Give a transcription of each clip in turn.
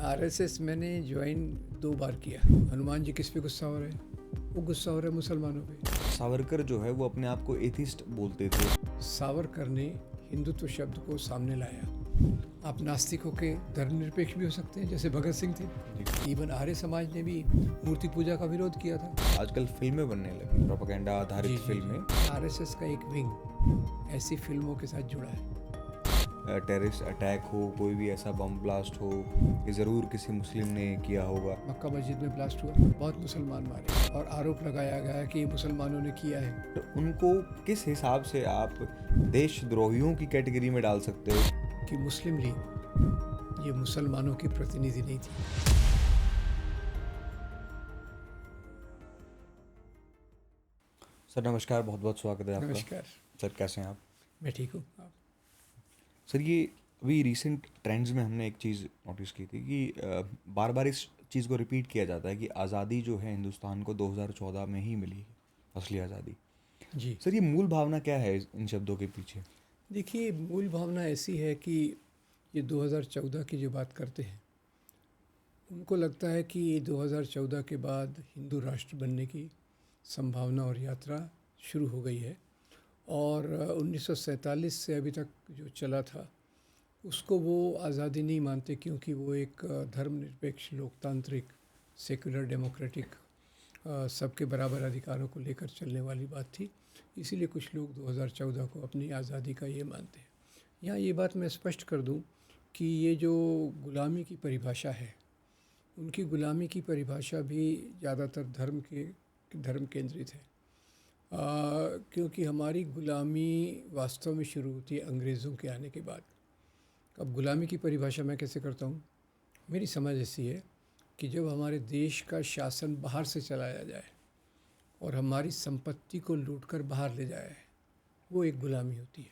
RSS मैंने join 2 बार किया। हनुमान जी किस पे गुस्सा हो रहे हैं? वो गुस्सा हो रहे हैं मुसलमानों पे। सावरकर जो है वो अपने आप को एथिस्ट बोलते थे। सावरकर ने हिंदुत्व शब्द को सामने लाया। आप नास्तिक होके धर्मनिरपेक्ष भी हो सकते हैं, जैसे भगत सिंह थे। इवन आर्य समाज ने भी मूर्ति पूजा का विरोध किया था। आजकल फिल्में बनने लगी, प्रोपेगेंडा आधारित फिल्में। आरएसएस का एक विंग ऐसी फिल्मों के साथ जुड़ा है। टेररिस्ट अटैक हो, कोई भी ऐसा बम ब्लास्ट हो, ये ज़रूर किसी मुस्लिम ने किया होगा। मक्का मस्जिद में ब्लास्ट हुआ, बहुत मुसलमान मारे और आरोप लगाया गया कि ये मुसलमानों ने किया है। तो उनको किस हिसाब से आप देशद्रोहियों की कैटेगरी में डाल सकते हो? कि मुस्लिम लीग ये मुसलमानों की प्रतिनिधि नहीं थी। सर नमस्कार, बहुत बहुत स्वागत है आपका। नमस्कार। सर कैसे हैं आप? मैं ठीक हूँ। आप? सर ये अभी रिसेंट ट्रेंड्स में हमने एक चीज़ नोटिस की थी कि बार बार इस चीज़ को रिपीट किया जाता है कि आज़ादी जो है हिंदुस्तान को 2014 में ही मिली, असली आज़ादी। जी सर ये मूल भावना क्या है इन शब्दों के पीछे? देखिए, मूल भावना ऐसी है कि ये 2014 की जो बात करते हैं, उनको लगता है कि 2014 के बाद हिंदू राष्ट्र बनने की संभावना और यात्रा शुरू हो गई है। और 1947 से अभी तक जो चला था उसको वो आज़ादी नहीं मानते, क्योंकि वो एक धर्मनिरपेक्ष लोकतांत्रिक सेक्युलर डेमोक्रेटिक सबके बराबर अधिकारों को लेकर चलने वाली बात थी। इसीलिए कुछ लोग 2014 को अपनी आज़ादी का ये मानते हैं। यहाँ ये बात मैं स्पष्ट कर दूं कि ये जो गुलामी की परिभाषा है, उनकी गुलामी की परिभाषा भी ज़्यादातर धर्म केंद्रित है। क्योंकि हमारी गुलामी वास्तव में शुरू होती है अंग्रेज़ों के आने के बाद। अब गुलामी की परिभाषा मैं कैसे करता हूँ? मेरी समझ ऐसी है कि जब हमारे देश का शासन बाहर से चलाया जाए और हमारी संपत्ति को लूटकर बाहर ले जाए, वो एक गुलामी होती है।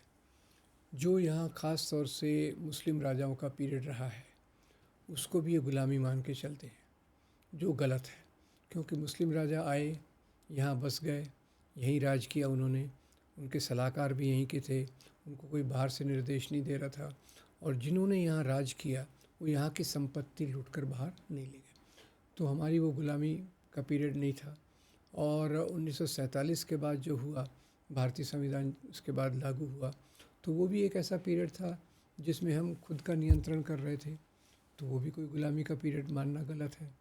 जो यहाँ ख़ास तौर से मुस्लिम राजाओं का पीरियड रहा है, उसको भी ये गुलामी मान के चलते हैं, जो गलत है। क्योंकि मुस्लिम राजा आए, यहाँ बस गए, यहीं राज किया उन्होंने, उनके सलाहकार भी यहीं के थे, उनको कोई बाहर से निर्देश नहीं दे रहा था। और जिन्होंने यहाँ राज किया वो यहाँ की संपत्ति लूटकर बाहर नहीं ले गए। तो हमारी वो गुलामी का पीरियड नहीं था। और 1947 के बाद जो हुआ, भारतीय संविधान उसके बाद लागू हुआ, तो वो भी एक ऐसा पीरियड था जिसमें हम खुद का नियंत्रण कर रहे थे। तो वो भी कोई गुलामी का पीरियड मानना गलत है।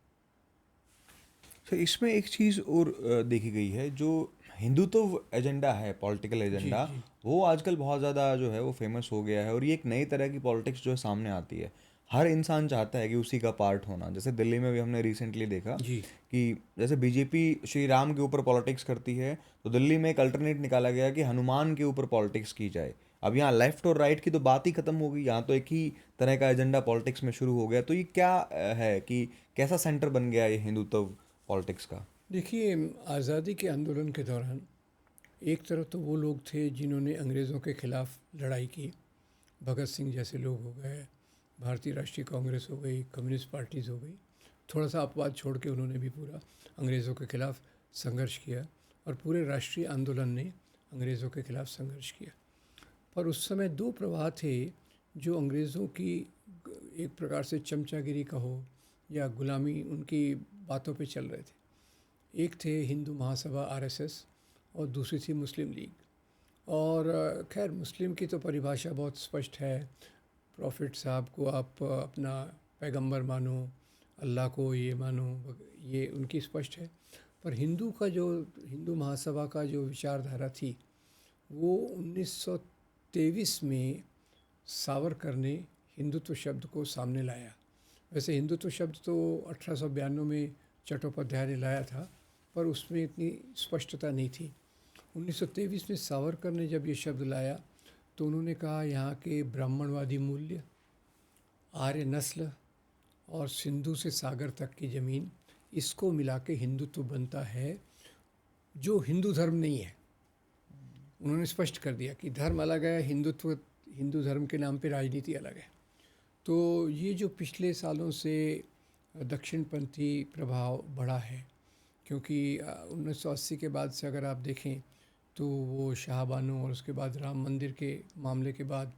सर इसमें एक चीज़ और देखी गई है, जो हिंदुत्व एजेंडा है, पॉलिटिकल एजेंडा, जी वो आजकल बहुत ज़्यादा जो है वो फेमस हो गया है और ये एक नई तरह की पॉलिटिक्स जो है सामने आती है। हर इंसान चाहता है कि उसी का पार्ट होना। जैसे दिल्ली में भी हमने रिसेंटली देखा जी कि जैसे बीजेपी श्री राम के ऊपर पॉलिटिक्स करती है, तो दिल्ली में एक अल्टरनेट निकाला गया कि हनुमान के ऊपर पॉलिटिक्स की जाए। अब यहाँ लेफ्ट और राइट की तो बात ही खत्म हो गई, यहाँ तो एक ही तरह का एजेंडा पॉलिटिक्स में शुरू हो गया। तो ये क्या है कि कैसा सेंटर बन गया ये हिंदुत्व पॉलिटिक्स का? देखिए, आज़ादी के आंदोलन के दौरान एक तरफ तो वो लोग थे जिन्होंने अंग्रेज़ों के ख़िलाफ़ लड़ाई की, भगत सिंह जैसे लोग हो गए, भारतीय राष्ट्रीय कांग्रेस हो गई, कम्युनिस्ट पार्टीज़ हो गई। थोड़ा सा अपवाद छोड़ के उन्होंने भी पूरा अंग्रेज़ों के ख़िलाफ़ संघर्ष किया और पूरे राष्ट्रीय आंदोलन ने अंग्रेज़ों के ख़िलाफ़ संघर्ष किया। पर उस समय दो प्रवाह थे जो अंग्रेज़ों की एक प्रकार से चमचागिरी कहो या गुलामी, उनकी बातों पे चल रहे थे। एक थे हिंदू महासभा आरएसएस और दूसरी थी मुस्लिम लीग। और खैर, मुस्लिम की तो परिभाषा बहुत स्पष्ट है। प्रॉफिट साहब को आप अपना पैगंबर मानो, अल्लाह को ये मानो, ये उनकी स्पष्ट है। पर हिंदू महासभा का जो विचारधारा थी, वो 1923 में सावरकर ने हिंदुत्व शब्द को सामने लाया। वैसे हिंदुत्व शब्द तो 1892 में चट्टोपाध्याय ने लाया था, पर उसमें इतनी स्पष्टता नहीं थी। 1923 में सावरकर ने जब ये शब्द लाया तो उन्होंने कहा यहाँ के ब्राह्मणवादी मूल्य, आर्य नस्ल और सिंधु से सागर तक की ज़मीन, इसको मिला के हिंदुत्व बनता है, जो हिंदू धर्म नहीं है। उन्होंने स्पष्ट कर दिया कि धर्म अलग है, हिंदू धर्म के नाम पे राजनीति अलग है। तो ये जो पिछले सालों से दक्षिणपंथी प्रभाव बढ़ा है, क्योंकि 1980 के बाद से अगर आप देखें तो वो शाहबानो और उसके बाद राम मंदिर के मामले के बाद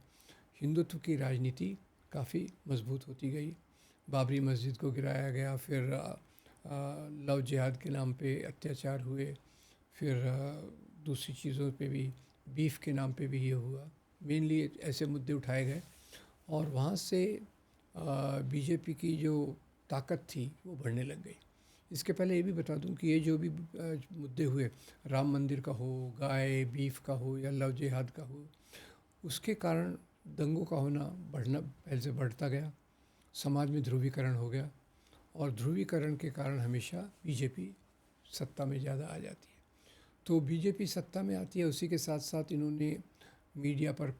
हिंदुत्व की राजनीति काफ़ी मजबूत होती गई। बाबरी मस्जिद को गिराया गया, फिर लव जिहाद के नाम पे अत्याचार हुए, फिर दूसरी चीज़ों पे भी, बीफ के नाम पे भी ये हुआ। मेनली ऐसे मुद्दे उठाए गए और वहाँ से बीजेपी की जो ताकत थी वो बढ़ने लग गई। इसके पहले ये भी बता दूं कि ये जो भी मुद्दे हुए, राम मंदिर का हो, गाय बीफ का हो या लव जिहाद का हो, उसके कारण दंगों का होना बढ़ना पहले से बढ़ता गया, समाज में ध्रुवीकरण हो गया और ध्रुवीकरण के कारण हमेशा बीजेपी सत्ता में ज़्यादा आ जाती है। तो बीजेपी सत्ता में आती है, उसी के साथ साथ इन्होंने मीडिया पर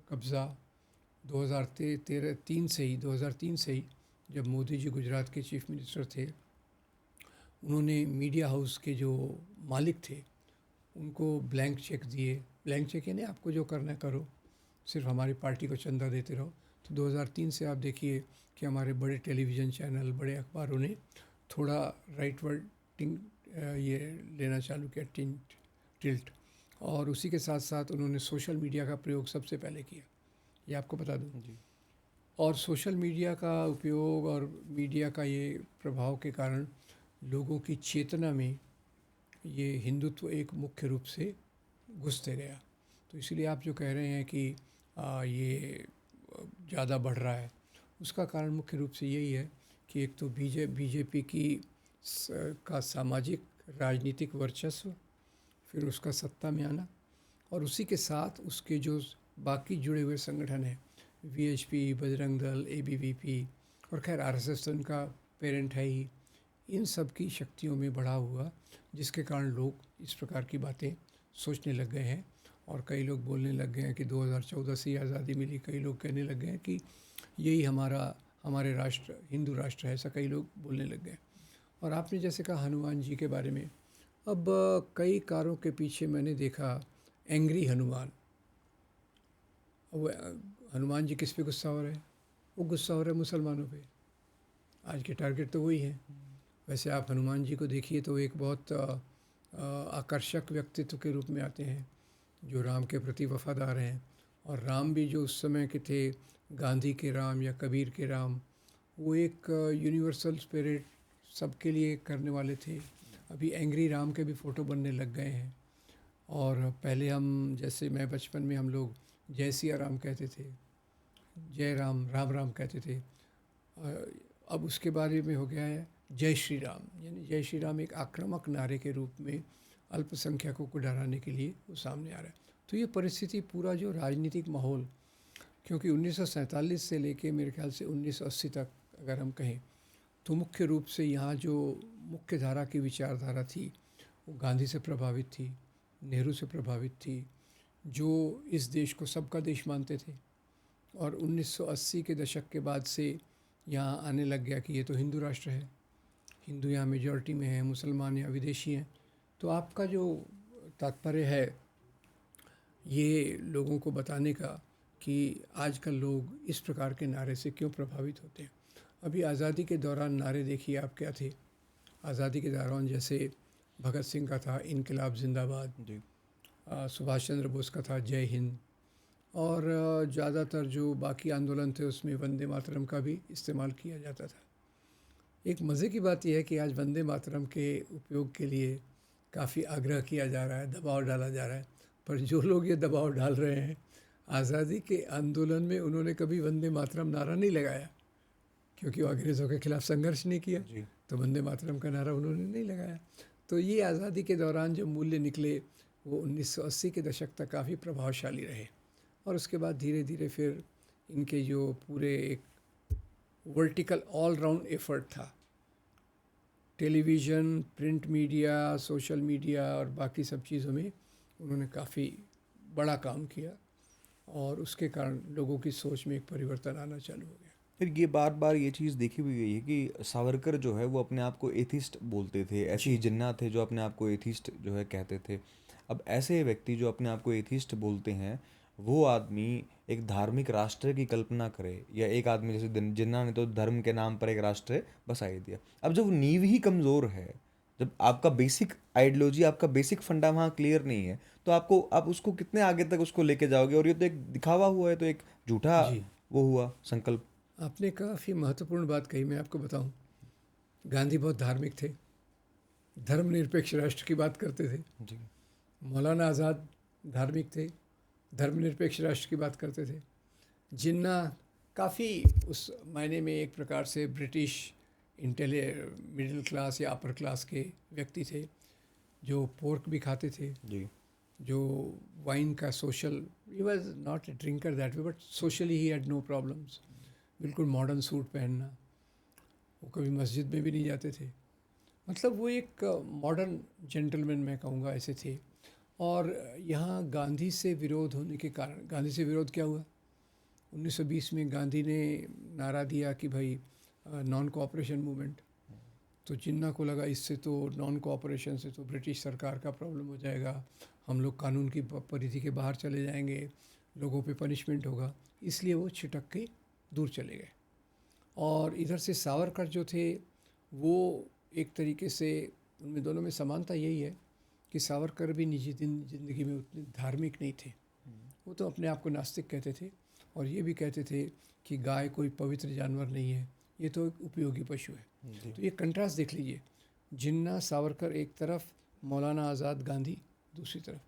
कब्ज़ा 2003 से ही जब मोदी जी गुजरात के चीफ मिनिस्टर थे, उन्होंने मीडिया हाउस के जो मालिक थे उनको ब्लैंक चेक दिए। ब्लैंक चेक यानी आपको जो करना है करो, सिर्फ हमारी पार्टी को चंदा देते रहो। तो 2003 से आप देखिए कि हमारे बड़े टेलीविज़न चैनल, बड़े अखबारों ने थोड़ा राइट वर्डिंग ये लेना चालू किया, टिल्ट। और उसी के साथ साथ उन्होंने सोशल मीडिया का प्रयोग सबसे पहले किया, ये आपको बता दूं। जी। और सोशल मीडिया का उपयोग और मीडिया का ये प्रभाव के कारण लोगों की चेतना में ये हिंदुत्व एक मुख्य रूप से घुसते गया। तो इसलिए आप जो कह रहे हैं कि ये ज़्यादा बढ़ रहा है, उसका कारण मुख्य रूप से यही है कि एक तो बीजेपी का सामाजिक राजनीतिक वर्चस्व, फिर उसका सत्ता में आना और उसी के साथ उसके जो बाकी जुड़े हुए संगठन हैं, वीएचपी, बजरंग दल, एबीवीपी और खैर आरएसएस तो उनका पेरेंट है ही, इन सब की शक्तियों में बढ़ाव हुआ, जिसके कारण लोग इस प्रकार की बातें सोचने लग गए हैं। और कई लोग बोलने लग गए हैं कि 2014 से ही आज़ादी मिली, कई लोग कहने लग गए हैं कि यही हमारे राष्ट्र, हिंदू राष्ट्र है, ऐसा कई लोग बोलने लग गए। और आपने जैसे कहा हनुमान जी के बारे में, अब कई कारों के पीछे मैंने देखा एंग्री हनुमान। वो हनुमान जी किस पे गुस्सा हो रहे हैं? वो गुस्सा हो रहे हैं मुसलमानों पे। आज के टारगेट तो वही है। वैसे आप हनुमान जी को देखिए तो एक बहुत आकर्षक व्यक्तित्व के रूप में आते हैं, जो राम के प्रति वफादार हैं। और राम भी जो उस समय के थे, गांधी के राम या कबीर के राम, वो एक यूनिवर्सल स्पिरिट सबके लिए करने वाले थे। अभी एंग्री राम के भी फ़ोटो बनने लग गए हैं। और पहले हम, जैसे मैं बचपन में, हम लोग जय सिया राम कहते थे, जय राम, राम राम कहते थे। अब उसके बारे में हो गया है जय श्री राम, यानी जय श्री राम एक आक्रामक नारे के रूप में अल्पसंख्यकों को डराने के लिए वो सामने आ रहा है। तो ये परिस्थिति, पूरा जो राजनीतिक माहौल, क्योंकि 1947 से लेके मेरे ख्याल से 1980 तक अगर हम कहें, तो मुख्य रूप से यहाँ जो मुख्य धारा की विचारधारा थी वो गांधी से प्रभावित थी, नेहरू से प्रभावित थी, जो इस देश को सबका देश मानते थे। और 1980 के दशक के बाद से यहाँ आने लग गया कि ये तो हिंदू राष्ट्र है, हिंदू यहाँ मेजॉरिटी में है, मुसलमान यहाँ विदेशी हैं। तो आपका जो तात्पर्य है ये लोगों को बताने का कि आजकल लोग इस प्रकार के नारे से क्यों प्रभावित होते हैं। अभी आज़ादी के दौरान नारे देखिए आप क्या थे। आज़ादी के दौरान जैसे भगत सिंह का था इनकलाब जिंदाबाद जी। सुभाष चंद्र बोस का था जय हिंद, और ज़्यादातर जो बाकी आंदोलन थे उसमें वंदे मातरम का भी इस्तेमाल किया जाता था। एक मज़े की बात यह है कि आज वंदे मातरम के उपयोग के लिए काफ़ी आग्रह किया जा रहा है, दबाव डाला जा रहा है, पर जो लोग ये दबाव डाल रहे हैं, आज़ादी के आंदोलन में उन्होंने कभी वंदे मातरम नारा नहीं लगाया, क्योंकि वो अंग्रेज़ों के खिलाफ संघर्ष नहीं किया, जी। तो वंदे मातरम का नारा उन्होंने नहीं लगाया। तो ये आज़ादी के दौरान जो मूल्य निकले वो 1980 के दशक तक काफ़ी प्रभावशाली रहे, और उसके बाद धीरे धीरे फिर इनके जो पूरे एक वर्टिकल ऑल राउंड एफर्ट था, television, print media, social media और बाकी सब चीज़ों में उन्होंने काफ़ी बड़ा काम किया, और उसके कारण लोगों की सोच में एक परिवर्तन आना चालू हो गया। फिर ये बार बार ये चीज़ देखी हुई गई है कि सावरकर जो है वो अपने आप को एथिस्ट बोलते थे, ऐसे ही जिन्ना थे जो अपने आप को एथिस्ट जो है कहते थे। अब ऐसे व्यक्ति जो अपने आप को एथिस्ट बोलते हैं, वो आदमी एक धार्मिक राष्ट्र की कल्पना करे, या एक आदमी जैसे जिन्ना ने तो धर्म के नाम पर एक राष्ट्र बसाई दिया। अब जब नींव ही कमज़ोर है, जब आपका बेसिक आइडियोलॉजी, आपका बेसिक फंडा वहाँ क्लियर नहीं है, तो आप उसको कितने आगे तक उसको लेके जाओगे। और ये तो एक दिखावा हुआ है, तो एक झूठा जी। वो हुआ संकल्प। आपने काफ़ी महत्वपूर्ण बात कही, मैं आपको बताऊं। गांधी बहुत धार्मिक थे, धर्मनिरपेक्ष राष्ट्र की बात करते थे। जी मौलाना आज़ाद धार्मिक थे, धर्मनिरपेक्ष राष्ट्र की बात करते थे। जिन्ना काफ़ी उस मायने में एक प्रकार से ब्रिटिश मिडिल क्लास या अपर क्लास के व्यक्ति थे, जो पोर्क भी खाते थे, जी जो वाइन का social, he was not a drinker that way, but socially he had no problems. बिल्कुल मॉडर्न सूट पहनना, वो कभी मस्जिद में भी नहीं जाते थे। मतलब वो एक मॉडर्न जेंटलमैन मैं कहूँगा ऐसे थे। और यहाँ गांधी से विरोध होने के कारण, गांधी से विरोध क्या हुआ? 1920 में गांधी ने नारा दिया कि भाई नॉन कोऑपरेशन मूवमेंट। तो जिन्ना को लगा इससे तो नॉन कोऑपरेशन से तो ब्रिटिश सरकार का प्रॉब्लम हो जाएगा, हम लोग कानून की परिधि के बाहर चले जाएंगे, लोगों पे पनिशमेंट होगा, इसलिए वो छिटक के दूर चले गए। और इधर से सावरकर जो थे वो एक तरीके से, उनमें दोनों में समानता यही है कि सावरकर भी निजी ज़िंदगी में उतने धार्मिक नहीं थे। वो तो अपने आप को नास्तिक कहते थे और ये भी कहते थे कि गाय कोई पवित्र जानवर नहीं है, ये तो एक उपयोगी पशु है। तो ये कंट्रास्ट देख लीजिए, जिन्ना सावरकर एक तरफ, मौलाना आज़ाद गांधी दूसरी तरफ।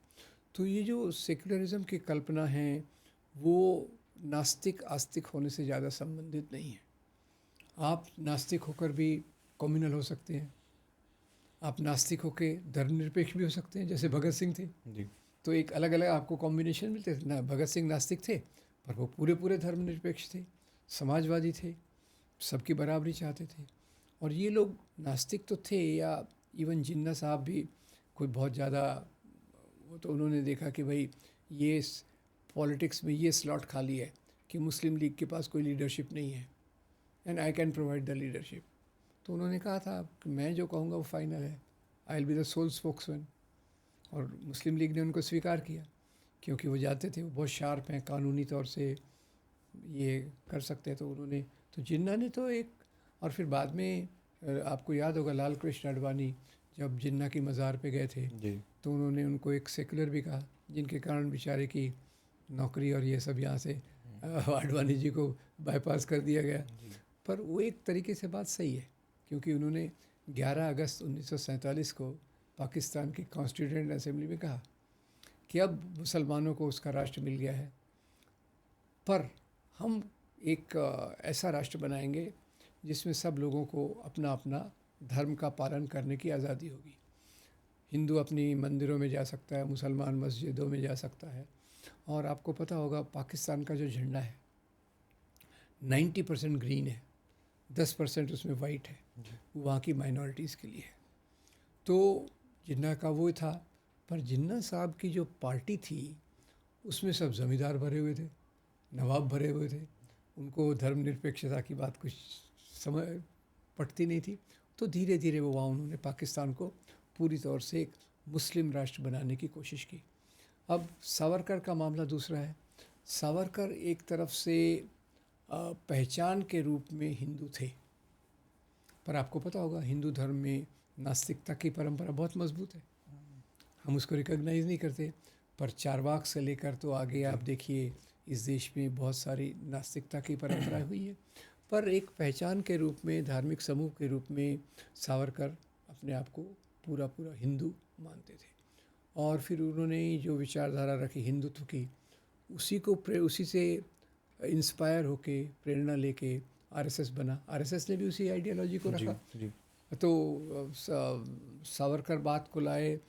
तो ये जो सेक्युलरिज्म की कल्पना है वो नास्तिक आस्तिक होने से ज़्यादा संबंधित नहीं है। आप नास्तिक होकर भी कम्युनल हो सकते हैं, आप नास्तिक होकर धर्मनिरपेक्ष भी हो सकते हैं, जैसे भगत सिंह थे। जी तो एक अलग अलग आपको कॉम्बिनेशन मिलते थे ना। भगत सिंह नास्तिक थे पर वो पूरे पूरे धर्मनिरपेक्ष थे, समाजवादी थे, सबकी बराबरी चाहते थे। और ये लोग नास्तिक तो थे, या इवन जिन्ना साहब भी कोई बहुत ज़्यादा, वो तो उन्होंने देखा कि भाई ये पॉलिटिक्स में ये स्लॉट खाली है कि मुस्लिम लीग के पास कोई लीडरशिप नहीं है and I can provide the leadership. तो उन्होंने कहा था कि मैं जो कहूँगा वो फाइनल है, I will be the sole spokesman. और मुस्लिम लीग ने उनको स्वीकार किया क्योंकि वो जाते थे, वो बहुत शार्प हैं, कानूनी तौर से ये कर सकते हैं। तो उन्होंने, तो जिन्ना ने तो एक, और फिर बाद में आपको याद होगा लाल कृष्ण आडवाणी जब जिन्ना की मज़ार पे गए थे जी तो उन्होंने उनको एक सेकुलर भी कहा, जिनके कारण बेचारे की नौकरी और ये सब यहाँ से आडवाणी जी को बाईपास कर दिया गया। पर वो एक तरीके से बात सही है, क्योंकि उन्होंने 11 अगस्त 1947 को पाकिस्तान की कॉन्स्टिट्यूएंट असेंबली में कहा कि अब मुसलमानों को उसका राष्ट्र मिल गया है, पर हम एक ऐसा राष्ट्र बनाएंगे जिसमें सब लोगों को अपना अपना धर्म का पालन करने की आज़ादी होगी। हिंदू अपनी मंदिरों में जा सकता है, मुसलमान मस्जिदों में जा सकता है। और आपको पता होगा पाकिस्तान का जो झंडा है 90% ग्रीन है, 10% उसमें वाइट है, वहाँ की माइनॉरिटीज़ के लिए है। तो जिन्ना का वो था, पर जिन्ना साहब की जो पार्टी थी उसमें सब ज़मींदार भरे हुए थे, नवाब भरे हुए थे, उनको धर्मनिरपेक्षता की बात कुछ समझ पड़ती नहीं थी। तो धीरे धीरे वो वहाँ उन्होंने पाकिस्तान को पूरी तौर से एक मुस्लिम राष्ट्र बनाने की कोशिश की। अब सावरकर का मामला दूसरा है। सावरकर एक तरफ से पहचान के रूप में हिंदू थे, पर आपको पता होगा हिंदू धर्म में नास्तिकता की परंपरा बहुत मजबूत है, हम उसको रिकॉग्नाइज़ नहीं करते। पर चारवाक से लेकर तो आगे आप देखिए इस देश में बहुत सारी नास्तिकता की परंपरा हुई है। पर एक पहचान के रूप में, धार्मिक समूह के रूप में सावरकर अपने आप को पूरा पूरा हिंदू मानते थे। और फिर उन्होंने जो विचारधारा रखी हिंदुत्व की, उसी से इंस्पायर होके, प्रेरणा लेके आरएसएस बना। आरएसएस ने भी उसी आइडियोलॉजी को रखा। जी तो सावरकर बात को लाए,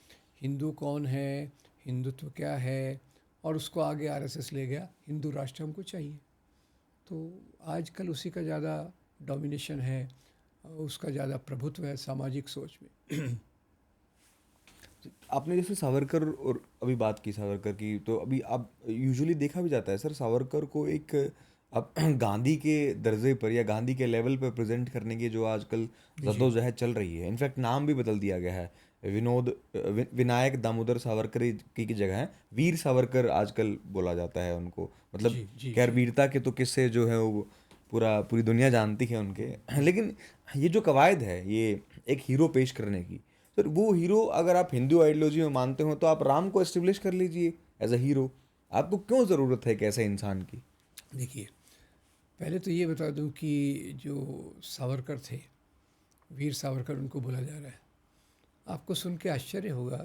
हिंदू कौन है, हिंदुत्व क्या है, और उसको आगे आरएसएस ले गया, हिंदू राष्ट्र हमको चाहिए। तो आजकल उसी का ज़्यादा डोमिनेशन है, उसका ज़्यादा प्रभुत्व है सामाजिक सोच में। आपने जैसे सावरकर और अभी बात की सावरकर की, तो अभी अब यूजुअली देखा भी जाता है सर सावरकर को एक अब गांधी के दर्जे पर या गांधी के लेवल पर प्रेजेंट करने की जो आजकल जद्दोजहद चल रही है, इनफैक्ट नाम भी बदल दिया गया है, विनायक दामोदर सावरकर की जगह है वीर सावरकर आजकल बोला जाता है उनको। मतलब जी जी खैर जी। वीरता के तो किस्से जो है वो पूरी दुनिया जानती है उनके, लेकिन ये जो कवायद है ये एक हीरो पेश करने की, सर वो हीरो अगर आप हिंदू आइडियोलॉजी में मानते हो तो आप राम को एस्टेब्लिश कर लीजिए एज अ हीरो, आपको क्यों ज़रूरत है एक ऐसे इंसान की? देखिए, पहले तो ये बता दूं कि जो सावरकर थे, वीर सावरकर उनको बोला जा रहा है, आपको सुन के आश्चर्य होगा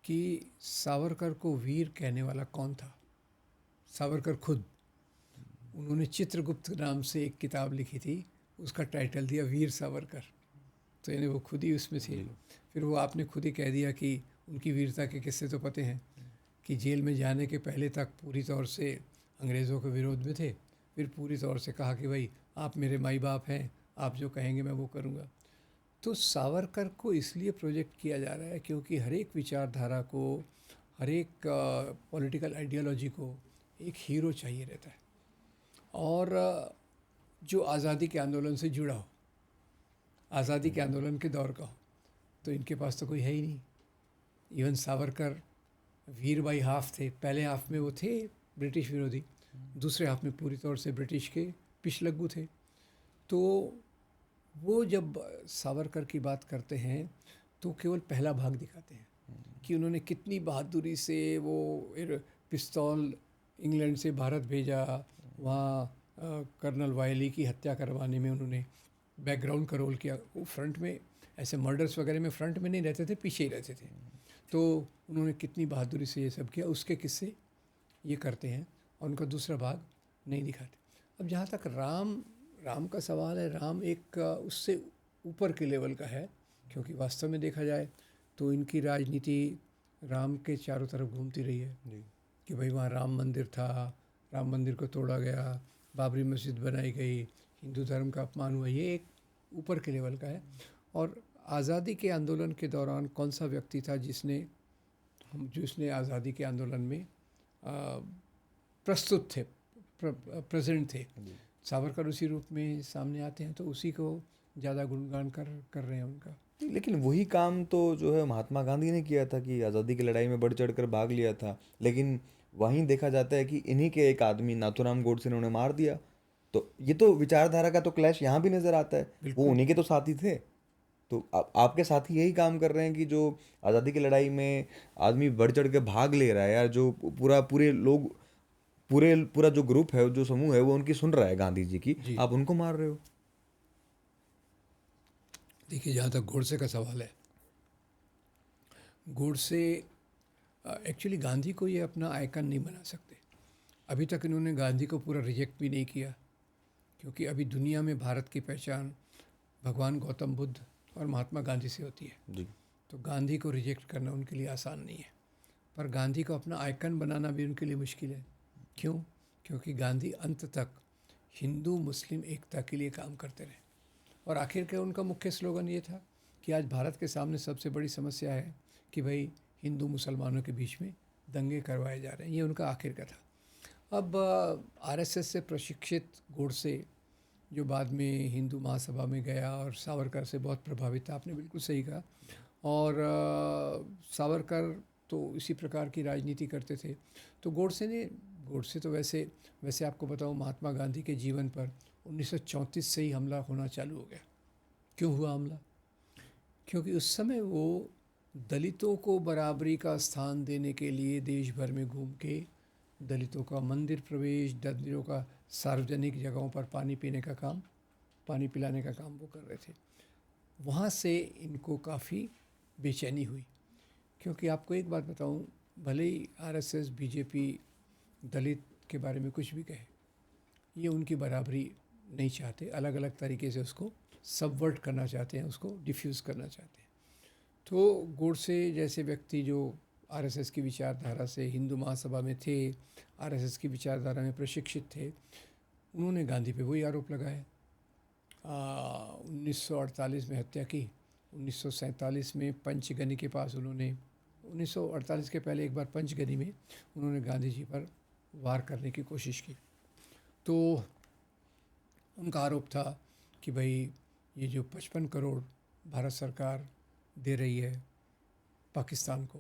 कि सावरकर को वीर कहने वाला कौन था। सावरकर खुद, उन्होंने चित्रगुप्त नाम से एक किताब लिखी थी, उसका टाइटल दिया वीर सावरकर, तो यानी वो खुद ही उसमें थे। फिर वो आपने खुद ही कह दिया कि उनकी वीरता के किस्से तो पते हैं कि जेल में जाने के पहले तक पूरी तौर से अंग्रेज़ों के विरोध में थे, फिर पूरी तौर से कहा कि भाई आप मेरे माई बाप हैं, आप जो कहेंगे मैं वो करूँगा। तो सावरकर को इसलिए प्रोजेक्ट किया जा रहा है क्योंकि हर एक विचारधारा को, हर एक पॉलिटिकल आइडियोलॉजी को एक हीरो चाहिए रहता है, और जो आज़ादी के आंदोलन से जुड़ा हो, आज़ादी के आंदोलन के दौर का हो। तो इनके पास तो कोई है ही नहीं। Even Savarkar Veer by half थे, पहले हाफ में वो थे ब्रिटिश विरोधी, दूसरे हाफ में पूरी तौर से ब्रिटिश के पिछलग्गू थे। तो वो जब सावरकर की बात करते हैं तो केवल पहला भाग दिखाते हैं कि उन्होंने कितनी बहादुरी से वो पिस्तौल इंग्लैंड से भारत भेजा, वहाँ कर्नल वायली की हत्या करवाने में उन्होंने बैकग्राउंड का रोल किया। वो फ्रंट में, ऐसे मर्डर्स वगैरह में फ्रंट में नहीं रहते थे, पीछे ही रहते थे। तो उन्होंने कितनी बहादुरी से ये सब किया, उसके किस्से ये करते हैं, और उनका दूसरा भाग नहीं दिखाते। अब जहाँ तक राम का सवाल है, राम एक उससे ऊपर के लेवल का है, क्योंकि वास्तव में देखा जाए तो इनकी राजनीति राम के चारों तरफ घूमती रही है कि भाई वहाँ राम मंदिर था, राम मंदिर को तोड़ा गया, बाबरी मस्जिद बनाई गई, हिंदू धर्म का अपमान हुआ, ये एक ऊपर के लेवल का है। और आज़ादी के आंदोलन के दौरान कौन सा व्यक्ति था जिसने आज़ादी के आंदोलन में प्रस्तुत थे, प्रेजेंट थे, सावरकर उसी रूप में सामने आते हैं, तो उसी को ज़्यादा गुणगान कर रहे हैं उनका। लेकिन वही काम तो जो है महात्मा गांधी ने किया था कि आज़ादी की लड़ाई में बढ़ चढ़ कर भाग लिया था, लेकिन वहीं देखा जाता है कि इन्हीं के एक आदमी नाथूराम गोडसे ने उन्हें मार दिया। तो ये तो विचारधारा का तो क्लैश यहाँ भी नज़र आता है। वो उन्हीं के तो साथी थे, तो आपके साथी यही काम कर रहे हैं कि जो आज़ादी की लड़ाई में आदमी बढ़ चढ़ के भाग ले रहा है, या जो पूरा जो ग्रुप है, जो समूह है, वो उनकी सुन रहा है गांधी जी की, आप उनको मार रहे हो। देखिए, जहाँ तक गोडसे का सवाल है, गोडसे एक्चुअली गांधी को ये अपना आइकन नहीं बना सकते। अभी तक इन्होंने गांधी को पूरा रिजेक्ट भी नहीं किया, क्योंकि अभी दुनिया में भारत की पहचान भगवान गौतम बुद्ध और महात्मा गांधी से होती है जी। तो गांधी को रिजेक्ट करना उनके लिए आसान नहीं है, पर गांधी को अपना आइकन बनाना भी उनके लिए मुश्किल है। क्यों? क्योंकि गांधी अंत तक हिंदू मुस्लिम एकता के लिए काम करते रहे, और आखिर का उनका मुख्य स्लोगन ये था कि आज भारत के सामने सबसे बड़ी समस्या है कि भाई हिंदू मुसलमानों के बीच में दंगे करवाए जा रहे हैं, ये उनका आखिर का था। अब आरएसएस से प्रशिक्षित गोडसे, जो बाद में हिंदू महासभा में गया और सावरकर से बहुत प्रभावित था, आपने बिल्कुल सही कहा, और सावरकर तो इसी प्रकार की राजनीति करते थे। तो गोडसे तो वैसे आपको बताऊं, महात्मा गांधी के जीवन पर 1934 से ही हमला होना चालू हो गया। क्यों हुआ हमला? क्योंकि उस समय वो दलितों को बराबरी का स्थान देने के लिए देश भर में घूम के दलितों का मंदिर प्रवेश, दलितों का सार्वजनिक जगहों पर पानी पिलाने का काम वो कर रहे थे। वहाँ से इनको काफ़ी बेचैनी हुई, क्योंकि आपको एक बात बताऊं, भले ही आरएसएस बीजेपी दलित के बारे में कुछ भी कहे, ये उनकी बराबरी नहीं चाहते, अलग अलग तरीके से उसको सबवर्ट करना चाहते हैं, उसको डिफ्यूज़ करना चाहते हैं। तो गोडसे जैसे व्यक्ति जो आरएसएस की विचारधारा से हिंदू महासभा में थे, आरएसएस की विचारधारा में प्रशिक्षित थे, उन्होंने गांधी पे वही आरोप लगाया। 1948 में हत्या की, 1947 में पंचगनी के पास उन्होंने, 1948 के पहले एक बार पंचगनी में उन्होंने गांधी जी पर वार करने की कोशिश की। तो उनका आरोप था कि भाई ये जो 55 करोड़ भारत सरकार दे रही है पाकिस्तान को,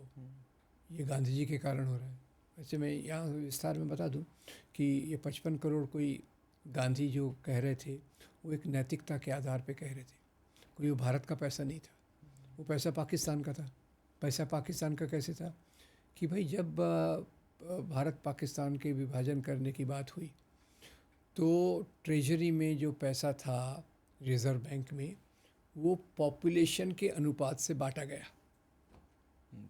ये गांधी जी के कारण हो रहा है। वैसे मैं यहाँ विस्तार में बता दूं कि ये 55 करोड़ कोई गांधी जो कह रहे थे वो एक नैतिकता के आधार पे कह रहे थे, कोई वो भारत का पैसा नहीं था, वो पैसा पाकिस्तान का था। पैसा पाकिस्तान का कैसे था कि भाई जब भारत पाकिस्तान के विभाजन करने की बात हुई तो ट्रेजरी में जो पैसा था रिज़र्व बैंक में, वो पॉपुलेशन के अनुपात से बांटा गया।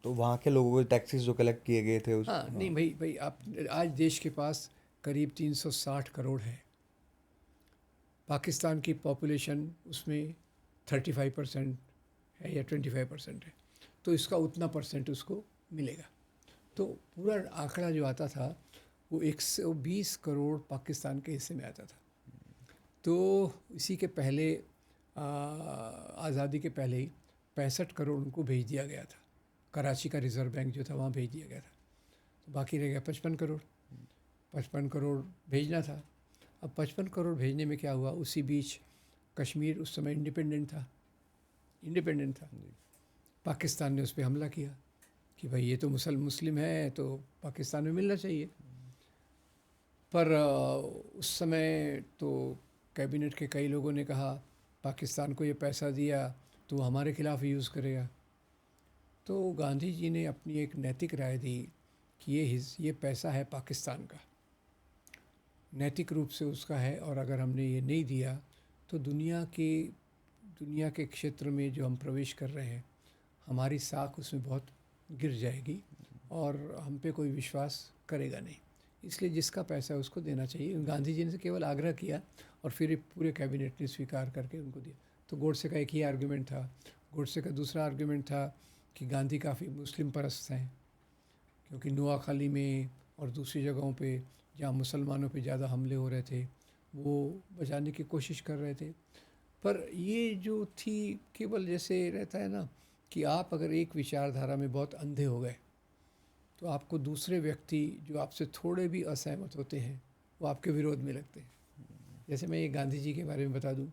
तो वहाँ के लोगों के टैक्सेस जो कलेक्ट किए गए थे उस हाँ, नहीं भाई आप आज देश के पास करीब 360 करोड़ है। पाकिस्तान की पॉपुलेशन उसमें 35% है या 25% है, तो इसका उतना परसेंट उसको मिलेगा। तो पूरा आंकड़ा जो आता था वो 120 करोड़ पाकिस्तान के हिस्से में आता था। तो इसी के पहले आज़ादी के पहले ही 65 करोड़ उनको भेज दिया गया था। कराची का रिज़र्व बैंक जो था वहाँ भेज दिया गया था, तो बाकी रह गया 55 करोड़। 55 करोड़ भेजना था। अब 55 करोड़ भेजने में क्या हुआ, उसी बीच कश्मीर उस समय इंडिपेंडेंट था। पाकिस्तान ने उस पर हमला किया कि भाई ये तो मुस्लिम है तो पाकिस्तान में मिलना चाहिए। पर उस समय तो कैबिनेट के कई लोगों ने कहा पाकिस्तान को ये पैसा दिया तो वो हमारे खिलाफ यूज़ करेगा। तो गांधी जी ने अपनी एक नैतिक राय दी कि ये पैसा है पाकिस्तान का, नैतिक रूप से उसका है, और अगर हमने ये नहीं दिया तो दुनिया के क्षेत्र में जो हम प्रवेश कर रहे हैं, हमारी साख उसमें बहुत गिर जाएगी और हम पे कोई विश्वास करेगा नहीं। इसलिए जिसका पैसा है उसको देना चाहिए। गांधी जी ने केवल आग्रह किया और फिर पूरे कैबिनेट ने स्वीकार करके उनको दिया। तो गोडसे का एक ही आर्गुमेंट था। गोडसे का दूसरा आर्गुमेंट था कि गांधी काफ़ी मुस्लिम परस्त हैं, क्योंकि नोआखाली में और दूसरी जगहों पे जहाँ मुसलमानों पे ज़्यादा हमले हो रहे थे वो बचाने की कोशिश कर रहे थे। पर ये जो थी, केवल जैसे रहता है ना कि आप अगर एक विचारधारा में बहुत अंधे हो गए तो आपको दूसरे व्यक्ति जो आपसे थोड़े भी असहमत होते हैं वो आपके विरोध में लगते हैं। जैसे मैं ये गांधी जी के बारे में बता दूं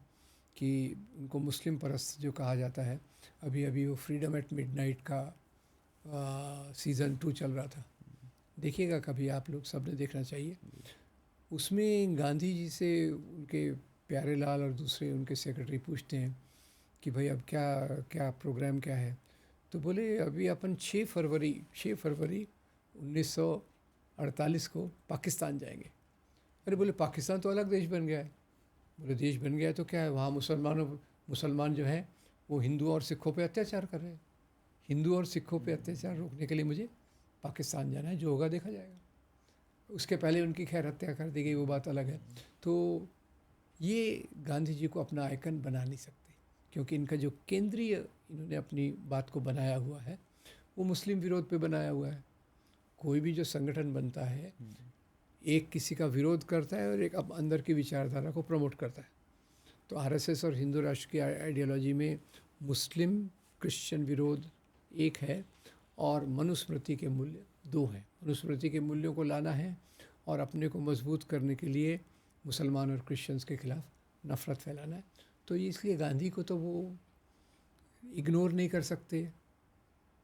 कि उनको मुस्लिम परस्त जो कहा जाता है, अभी अभी वो फ्रीडम एट मिडनाइट का सीज़न 2 चल रहा था, देखिएगा कभी आप लोग, सब ने देखना चाहिए। उसमें गांधी जी से उनके प्यारे लाल और दूसरे उनके सेक्रेटरी पूछते हैं कि भाई अब क्या प्रोग्राम क्या है। तो बोले अभी अपन 6 फरवरी 1948 को पाकिस्तान जाएंगे। अरे बोले पाकिस्तान तो अलग देश बन गया है। बोले देश बन गया है तो क्या है, वहाँ मुसलमान जो हैं वो हिंदुओं और सिखों पे अत्याचार कर रहे हैं। हिंदू और सिखों पे अत्याचार रोकने के लिए मुझे पाकिस्तान जाना है, जो होगा देखा जाएगा। उसके पहले उनकी खैर हत्या कर दी गई, वो बात अलग है। तो ये गांधी जी को अपना आइकन बना नहीं सकते, क्योंकि इनका जो केंद्रीय इन्होंने अपनी बात को बनाया हुआ है वो मुस्लिम विरोध पे बनाया हुआ है। कोई भी जो संगठन बनता है एक किसी का विरोध करता है और एक अब अंदर की विचारधारा को प्रमोट करता है। तो आरएसएस और हिंदू राष्ट्र की आइडियोलॉजी में मुस्लिम क्रिश्चियन विरोध एक है और मनुस्मृति के मूल्य दो हैं। मनुस्मृति के मूल्यों को लाना है और अपने को मजबूत करने के लिए मुसलमान और क्रिश्चियंस के खिलाफ नफ़रत फैलाना है। तो इसलिए गांधी को तो वो इग्नोर नहीं कर सकते,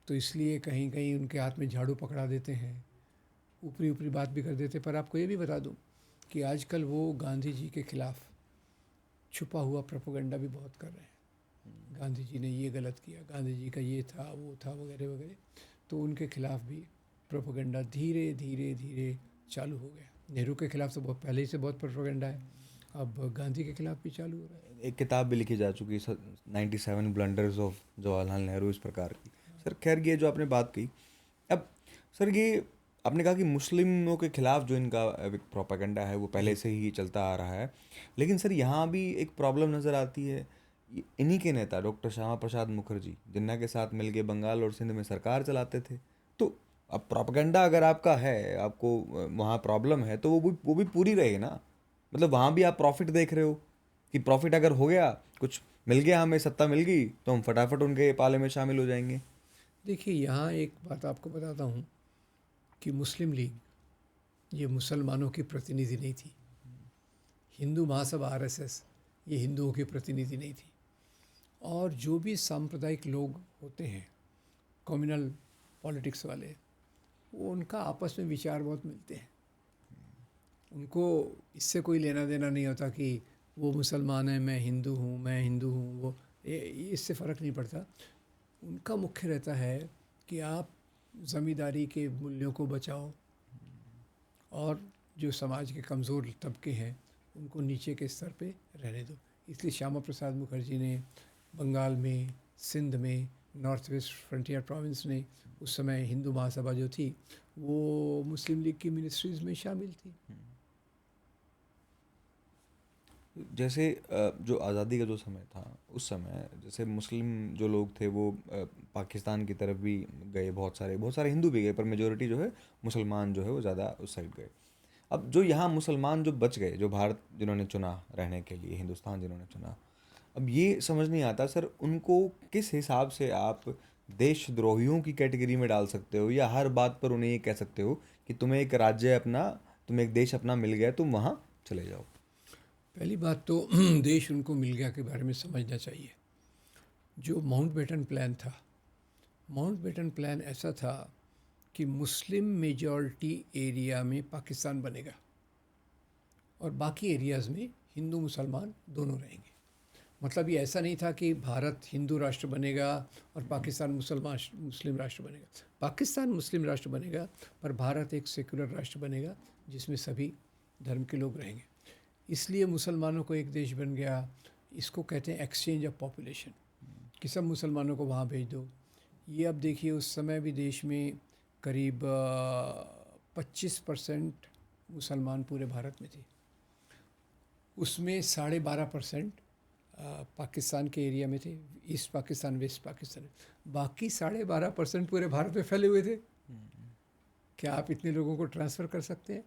तो इसलिए कहीं कहीं उनके हाथ में झाड़ू पकड़ा देते हैं, ऊपरी ऊपरी बात भी कर देते। पर आपको ये भी बता दूं कि आजकल वो गांधी जी के खिलाफ छुपा हुआ प्रोपेगेंडा भी बहुत कर रहे हैं। गांधी जी ने ये गलत किया, गांधी जी का ये था वो था वगैरह वगैरह, तो उनके खिलाफ भी प्रोपेगेंडा धीरे धीरे धीरे चालू हो गया। नेहरू के खिलाफ तो बहुत पहले ही से बहुत प्रोपेगेंडा है, अब गांधी के खिलाफ भी चालू हो रहा है। एक किताब भी लिखी जा चुकी है 97 ब्लंडर्स ऑफ जवाहरलाल नेहरू, इस प्रकार की। सर खैर ये जो आपने बात की, अब सर ये आपने कहा कि मुस्लिमों के खिलाफ जो इनका प्रोपेगेंडा है वो पहले से ही चलता आ रहा है, लेकिन सर यहाँ भी एक प्रॉब्लम नज़र आती है। इन्हीं के नेता डॉक्टर श्यामा प्रसाद मुखर्जी जिन्ना के साथ मिलके बंगाल और सिंध में सरकार चलाते थे। तो अब प्रोपेगेंडा अगर आपका है, आपको वहाँ प्रॉब्लम है, तो वो भी पूरी रहे ना। मतलब वहाँ भी आप प्रॉफिट देख रहे हो कि प्रॉफिट अगर हो गया, कुछ मिल गया, हमें सत्ता मिल गई, तो हम फटाफट उनके पाले में शामिल हो जाएंगे। देखिए यहाँ एक बात आपको बताता हूँ कि मुस्लिम लीग ये मुसलमानों की प्रतिनिधि नहीं थी, हिंदू महासभा आरएसएस ये हिंदुओं की प्रतिनिधि नहीं थी। और जो भी सांप्रदायिक लोग होते हैं, कम्युनल पॉलिटिक्स वाले, वो उनका आपस में विचार बहुत मिलते हैं। उनको इससे कोई लेना देना नहीं होता कि वो मुसलमान है मैं हिंदू हूँ, वो इससे फ़र्क नहीं पड़ता। उनका मुख्य रहता है कि आप ज़मींदारी के मूल्यों को बचाओ और जो समाज के कमज़ोर तबके हैं उनको नीचे के स्तर पे रहने दो। इसलिए श्यामा प्रसाद मुखर्जी ने बंगाल में, सिंध में, नॉर्थ वेस्ट फ्रंटियर प्रोविंस ने उस समय हिंदू महासभा जो थी वो मुस्लिम लीग की मिनिस्ट्रीज़ में शामिल थी। जैसे जो आज़ादी का जो समय था उस समय जैसे मुस्लिम जो लोग थे वो पाकिस्तान की तरफ भी गए, बहुत सारे हिंदू भी गए, पर मेजोरिटी जो है मुसलमान जो है वो ज़्यादा उस साइड गए। अब जो यहाँ मुसलमान जो बच गए, जो भारत जिन्होंने चुना रहने के लिए, हिंदुस्तान जिन्होंने चुना, अब ये समझ नहीं आता सर उनको किस हिसाब से आप देशद्रोहियों की कैटेगरी में डाल सकते हो, या हर बात पर उन्हें ये कह सकते हो कि तुम्हें एक राज्य अपना, तुम्हें एक देश अपना मिल गया, तुम वहाँ चले जाओ। पहली बात तो देश उनको मिल गया के बारे में समझना चाहिए। जो माउंटबेटन प्लान था, माउंटबेटन प्लान ऐसा था कि मुस्लिम मेजॉरिटी एरिया में पाकिस्तान बनेगा और बाकी एरियाज़ में हिंदू मुसलमान दोनों रहेंगे। मतलब ये ऐसा नहीं था कि भारत हिंदू राष्ट्र बनेगा और पाकिस्तान मुस्लिम राष्ट्र बनेगा। पाकिस्तान मुस्लिम राष्ट्र बनेगा पर भारत एक सेकुलर राष्ट्र बनेगा जिसमें सभी धर्म के लोग रहेंगे। इसलिए मुसलमानों को एक देश बन गया। इसको कहते हैं एक्सचेंज ऑफ पॉपुलेशन, कि सब मुसलमानों को वहाँ भेज दो। ये अब देखिए उस समय भी देश में करीब 25% मुसलमान पूरे भारत में थे। उसमें 12.5% पाकिस्तान के एरिया में थे, ईस्ट पाकिस्तान, वेस्ट पाकिस्तान। बाकी 12.5% पूरे भारत में फैले हुए थे। क्या आप इतने लोगों को ट्रांसफ़र कर सकते हैं?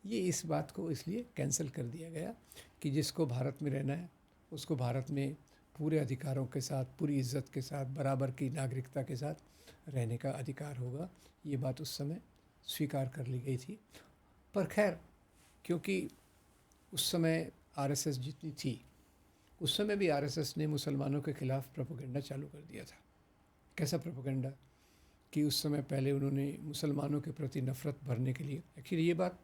ये इस बात को इसलिए कैंसिल कर दिया गया कि जिसको भारत में रहना है उसको भारत में पूरे अधिकारों के साथ, पूरी इज्जत के साथ, बराबर की नागरिकता के साथ रहने का अधिकार होगा। ये बात उस समय स्वीकार कर ली गई थी। पर खैर, क्योंकि उस समय आरएसएस जितनी थी, उस समय भी आरएसएस ने मुसलमानों के ख़िलाफ़ प्रोपेगेंडा चालू कर दिया था। कैसा प्रोपेगेंडा? कि उस समय पहले उन्होंने मुसलमानों के प्रति नफ़रत भरने के लिए, आखिर ये बात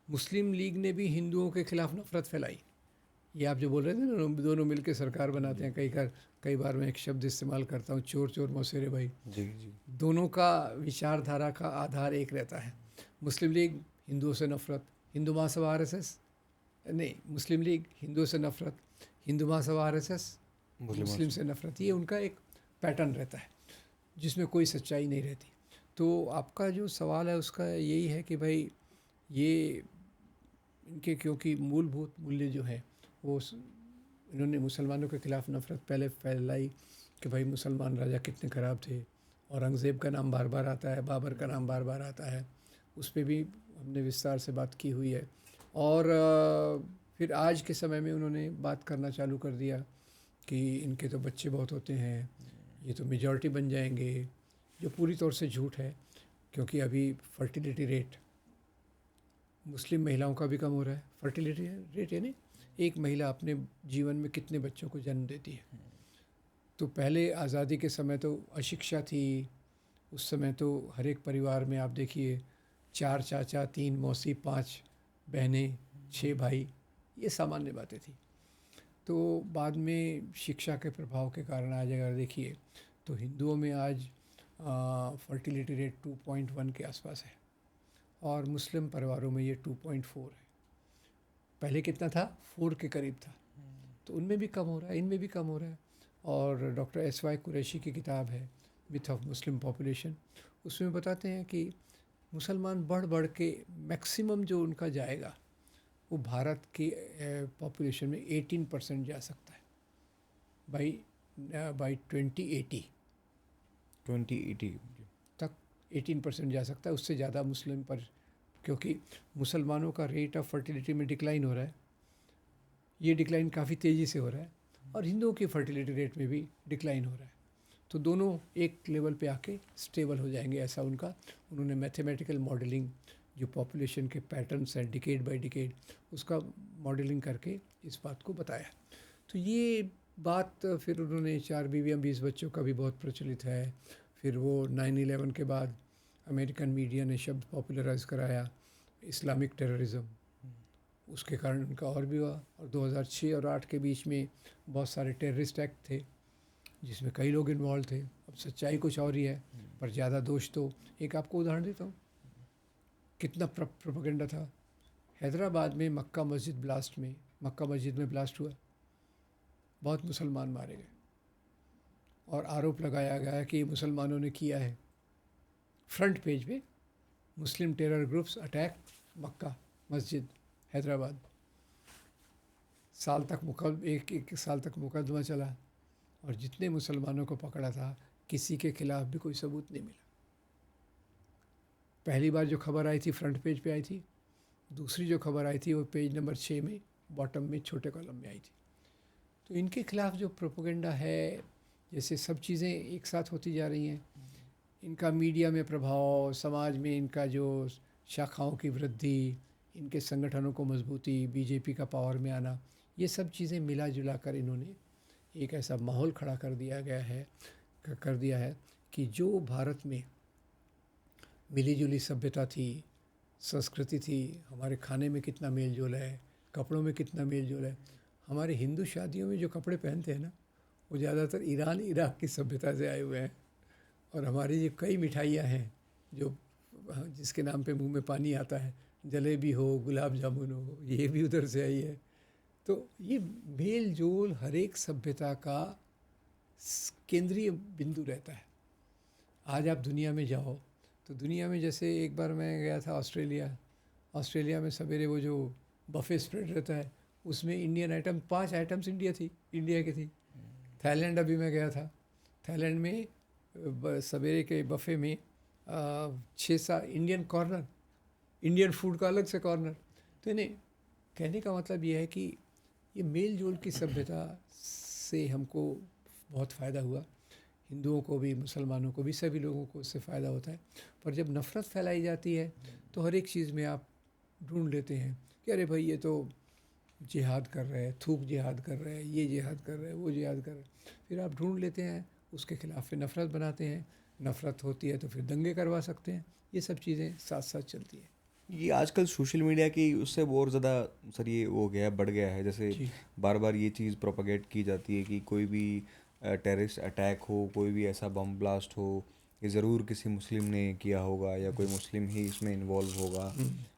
मुस्लिम लीग ने भी हिंदुओं के ख़िलाफ़ नफ़रत फैलाई। ये आप जो बोल रहे थे ना, दोनों मिलकर सरकार बनाते हैं, कई बार मैं एक शब्द इस्तेमाल करता हूँ, चोर चोर मौसेरे भाई। जी जी। दोनों का विचारधारा का आधार एक रहता है। मुस्लिम लीग हिंदुओं से नफ़रत, हिंदू महासभा आरएसएस नहीं, मुस्लिम लीग हिंदुओं से नफ़रत, हिंदू महासभा आरएसएस मुस्लिम से नफ़रत। ये उनका एक पैटर्न रहता है जिसमें कोई सच्चाई नहीं रहती। तो आपका जो सवाल है उसका यही है कि भाई ये इनके क्योंकि मूलभूत मूल्य जो है वो इन्होंने मुसलमानों के ख़िलाफ़ नफ़रत पहले फैलाई कि भाई मुसलमान राजा कितने ख़राब थे। औरंगज़ेब का नाम बार बार आता है, बाबर का नाम बार बार आता है, उस पर भी हमने विस्तार से बात की हुई है। और फिर आज के समय में उन्होंने बात करना चालू कर दिया कि इनके तो बच्चे बहुत होते हैं, ये तो मेजॉरिटी बन जाएंगे, जो पूरी तौर से झूठ है। क्योंकि अभी फर्टिलिटी रेट मुस्लिम महिलाओं का भी कम हो रहा है। फर्टिलिटी रेट यानी एक महिला अपने जीवन में कितने बच्चों को जन्म देती है। तो पहले आज़ादी के समय तो अशिक्षा थी, उस समय तो हर एक परिवार में आप देखिए 4 चाचा, 3 मौसी, 5 बहनें, 6 भाई, ये सामान्य बातें थी। तो बाद में शिक्षा के प्रभाव के कारण आज अगर देखिए तो हिंदुओं में आज फर्टिलिटी रेट 2.1 के आसपास है और मुस्लिम परिवारों में ये 2.4 है। पहले कितना था? 4 के करीब था। तो उनमें भी कम हो रहा है, इनमें भी कम हो रहा है। और डॉक्टर एस.वाई. कुरैशी की किताब है मिथ ऑफ मुस्लिम पॉपुलेशन, उसमें बताते हैं कि मुसलमान बढ़ बढ़ के मैक्सिमम जो उनका जाएगा वो भारत की पॉपुलेशन में 18% जा सकता है बाई 2080 तक 18% जा सकता है। उससे ज़्यादा मुस्लिम पर, क्योंकि मुसलमानों का रेट ऑफ फर्टिलिटी में डिक्लाइन हो रहा है, ये डिक्लाइन काफ़ी तेज़ी से हो रहा है, और हिंदुओं की फर्टिलिटी रेट में भी डिक्लाइन हो रहा है। तो दोनों एक लेवल पे आके स्टेबल हो जाएंगे, ऐसा उन्होंने मैथमेटिकल मॉडलिंग, जो पॉपुलेशन के पैटर्न्स हैं डिकेड बाय डिकेड, उसका मॉडलिंग करके इस बात को बताया। तो ये बात फिर उन्होंने 4 बीवियाँ 20 बच्चों का भी बहुत प्रचलित है। फिर वो 9/11 के बाद अमेरिकन मीडिया ने शब्द पॉपुलराइज कराया इस्लामिक टेररिज्म, उसके कारण उनका और भी हुआ। और 2006 और 8 के बीच में बहुत सारे टेररिस्ट एक्ट थे जिसमें कई लोग इन्वॉल्व थे। अब सच्चाई कुछ और ही है, पर ज़्यादा दोष तो, एक आपको उदाहरण देता हूँ कितना प्रोपेगेंडा था। हैदराबाद में मक्का मस्जिद ब्लास्ट में मक्का मस्जिद में ब्लास्ट हुआ, बहुत मुसलमान मारे गए और आरोप लगाया गया कि मुसलमानों ने किया है। फ्रंट पेज पे मुस्लिम टेरर ग्रुप्स अटैक मक्का मस्जिद हैदराबाद। एक साल तक मुकदमा चला और जितने मुसलमानों को पकड़ा था किसी के खिलाफ भी कोई सबूत नहीं मिला। पहली बार जो खबर आई थी फ्रंट पेज पे आई थी, दूसरी जो खबर आई थी वो पेज नंबर 6 में बॉटम में छोटे कॉलम में आई थी। तो इनके खिलाफ जो प्रोपोगेंडा है, जैसे सब चीज़ें एक साथ होती जा रही हैं, इनका मीडिया में प्रभाव, समाज में इनका जो शाखाओं की वृद्धि, इनके संगठनों को मजबूती, बीजेपी का पावर में आना, ये सब चीज़ें मिला जुला कर इन्होंने एक ऐसा माहौल खड़ा कर दिया है कि जो भारत में मिली जुली सभ्यता थी, संस्कृति थी, हमारे खाने में कितना मेल जोल है, कपड़ों में कितना मेल जोल है। हमारे हिंदू शादियों में जो कपड़े पहनते हैं ना, वो ज़्यादातर ईरान इराक़ की सभ्यता से आए हुए हैं। और हमारी ये कई मिठाइयाँ हैं जो जिसके नाम पे मुंह में पानी आता है, जलेबी हो, गुलाब जामुन हो, ये भी उधर से आई है। तो ये मेल जोल हर एक सभ्यता का केंद्रीय बिंदु रहता है। आज आप दुनिया में जाओ तो दुनिया में, जैसे एक बार मैं गया था ऑस्ट्रेलिया में सवेरे वो जो बफे स्प्रेड रहता है उसमें इंडियन आइटम 5 आइटम्स इंडिया की थी। थाईलैंड अभी मैं गया था, थाईलैंड में सवेरे के बफे में 6-7 इंडियन फूड का अलग से कॉर्नर। तो इन्हें कहने का मतलब ये है कि ये मेल जोल की सभ्यता से हमको बहुत फ़ायदा हुआ, हिंदुओं को भी, मुसलमानों को भी, सभी लोगों को उससे फ़ायदा होता है। पर जब नफ़रत फैलाई जाती है तो हर एक चीज़ में आप ढूंढ लेते हैं कि अरे भाई ये तो जिहाद कर रहे हैं, थूक जिहाद कर रहे हैं, ये जिहाद कर रहे हैं, वो जिहाद कर रहे हैं। फिर आप ढूंढ लेते हैं उसके खिलाफ, फिर नफ़रत बनाते हैं, नफ़रत होती है तो फिर दंगे करवा सकते हैं। ये सब चीज़ें साथ साथ चलती हैं। ये आजकल सोशल मीडिया की उससे और ज़्यादा सर ये हो गया है, बढ़ गया है। जैसे जी बार बार ये चीज़ प्रोपागेट की जाती है कि कोई भी टेररिस्ट अटैक हो, कोई भी ऐसा बम ब्लास्ट हो, ये ज़रूर किसी मुस्लिम ने किया होगा या कोई मुस्लिम ही इसमें इन्वॉल्व होगा।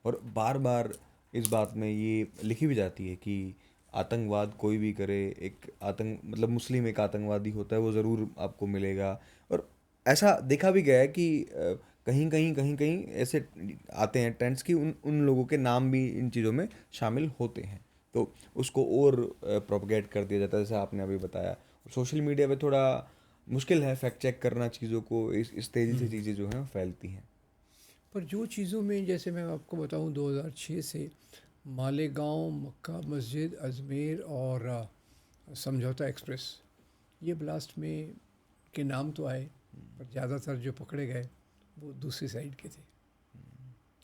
और बार बार इस बात में ये लिखी भी जाती है कि आतंकवाद कोई भी करे, एक मतलब मुस्लिम एक आतंकवादी होता है, वो ज़रूर आपको मिलेगा। और ऐसा देखा भी गया है कि कहीं ऐसे आते हैं ट्रेंड्स कि उन उन लोगों के नाम भी इन चीज़ों में शामिल होते हैं, तो उसको और प्रोपगेट कर दिया जाता है, जैसे आपने अभी बताया। सोशल मीडिया पे थोड़ा मुश्किल है फैक्ट चेक करना चीज़ों को, इस तेज़ी से चीज़ें जो हैं फैलती हैं। पर जो चीज़ों में, जैसे मैं आपको बताऊं, 2006 से मालेगांव, मक्का मस्जिद, अजमेर और समझौता एक्सप्रेस, ये ब्लास्ट में के नाम तो आए पर ज़्यादातर जो पकड़े गए वो दूसरी साइड के थे।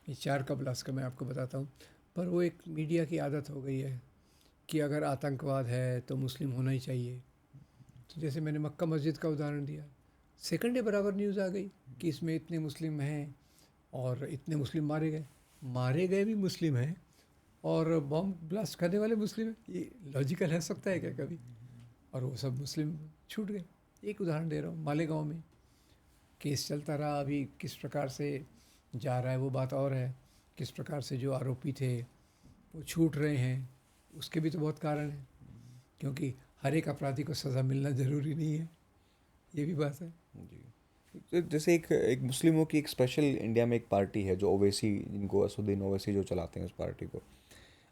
ये 4 का ब्लास्ट का मैं आपको बताता हूँ। पर वो एक मीडिया की आदत हो गई है कि अगर आतंकवाद है तो मुस्लिम होना ही चाहिए। तो जैसे मैंने मक्का मस्जिद का उदाहरण दिया, सेकंड डे बराबर न्यूज़ आ गई कि इसमें इतने मुस्लिम हैं और इतने मुस्लिम मारे गए भी मुस्लिम हैं और बॉम्ब ब्लास्ट करने वाले मुस्लिम हैं। ये लॉजिकल है सकता है क्या कभी? और वो सब मुस्लिम छूट गए। एक उदाहरण दे रहा हूँ, मालेगांव में केस चलता रहा, अभी किस प्रकार से जा रहा है वो बात और है, किस प्रकार से जो आरोपी थे वो छूट रहे हैं, उसके भी तो बहुत कारण हैं, क्योंकि हर एक अपराधी को सज़ा मिलना ज़रूरी नहीं है, ये भी बात है। जी। तो जैसे एक मुस्लिमों की एक स्पेशल इंडिया में एक पार्टी है जो ओवैसी, जिनको असुद्दीन ओवैसी जो चलाते हैं उस पार्टी को।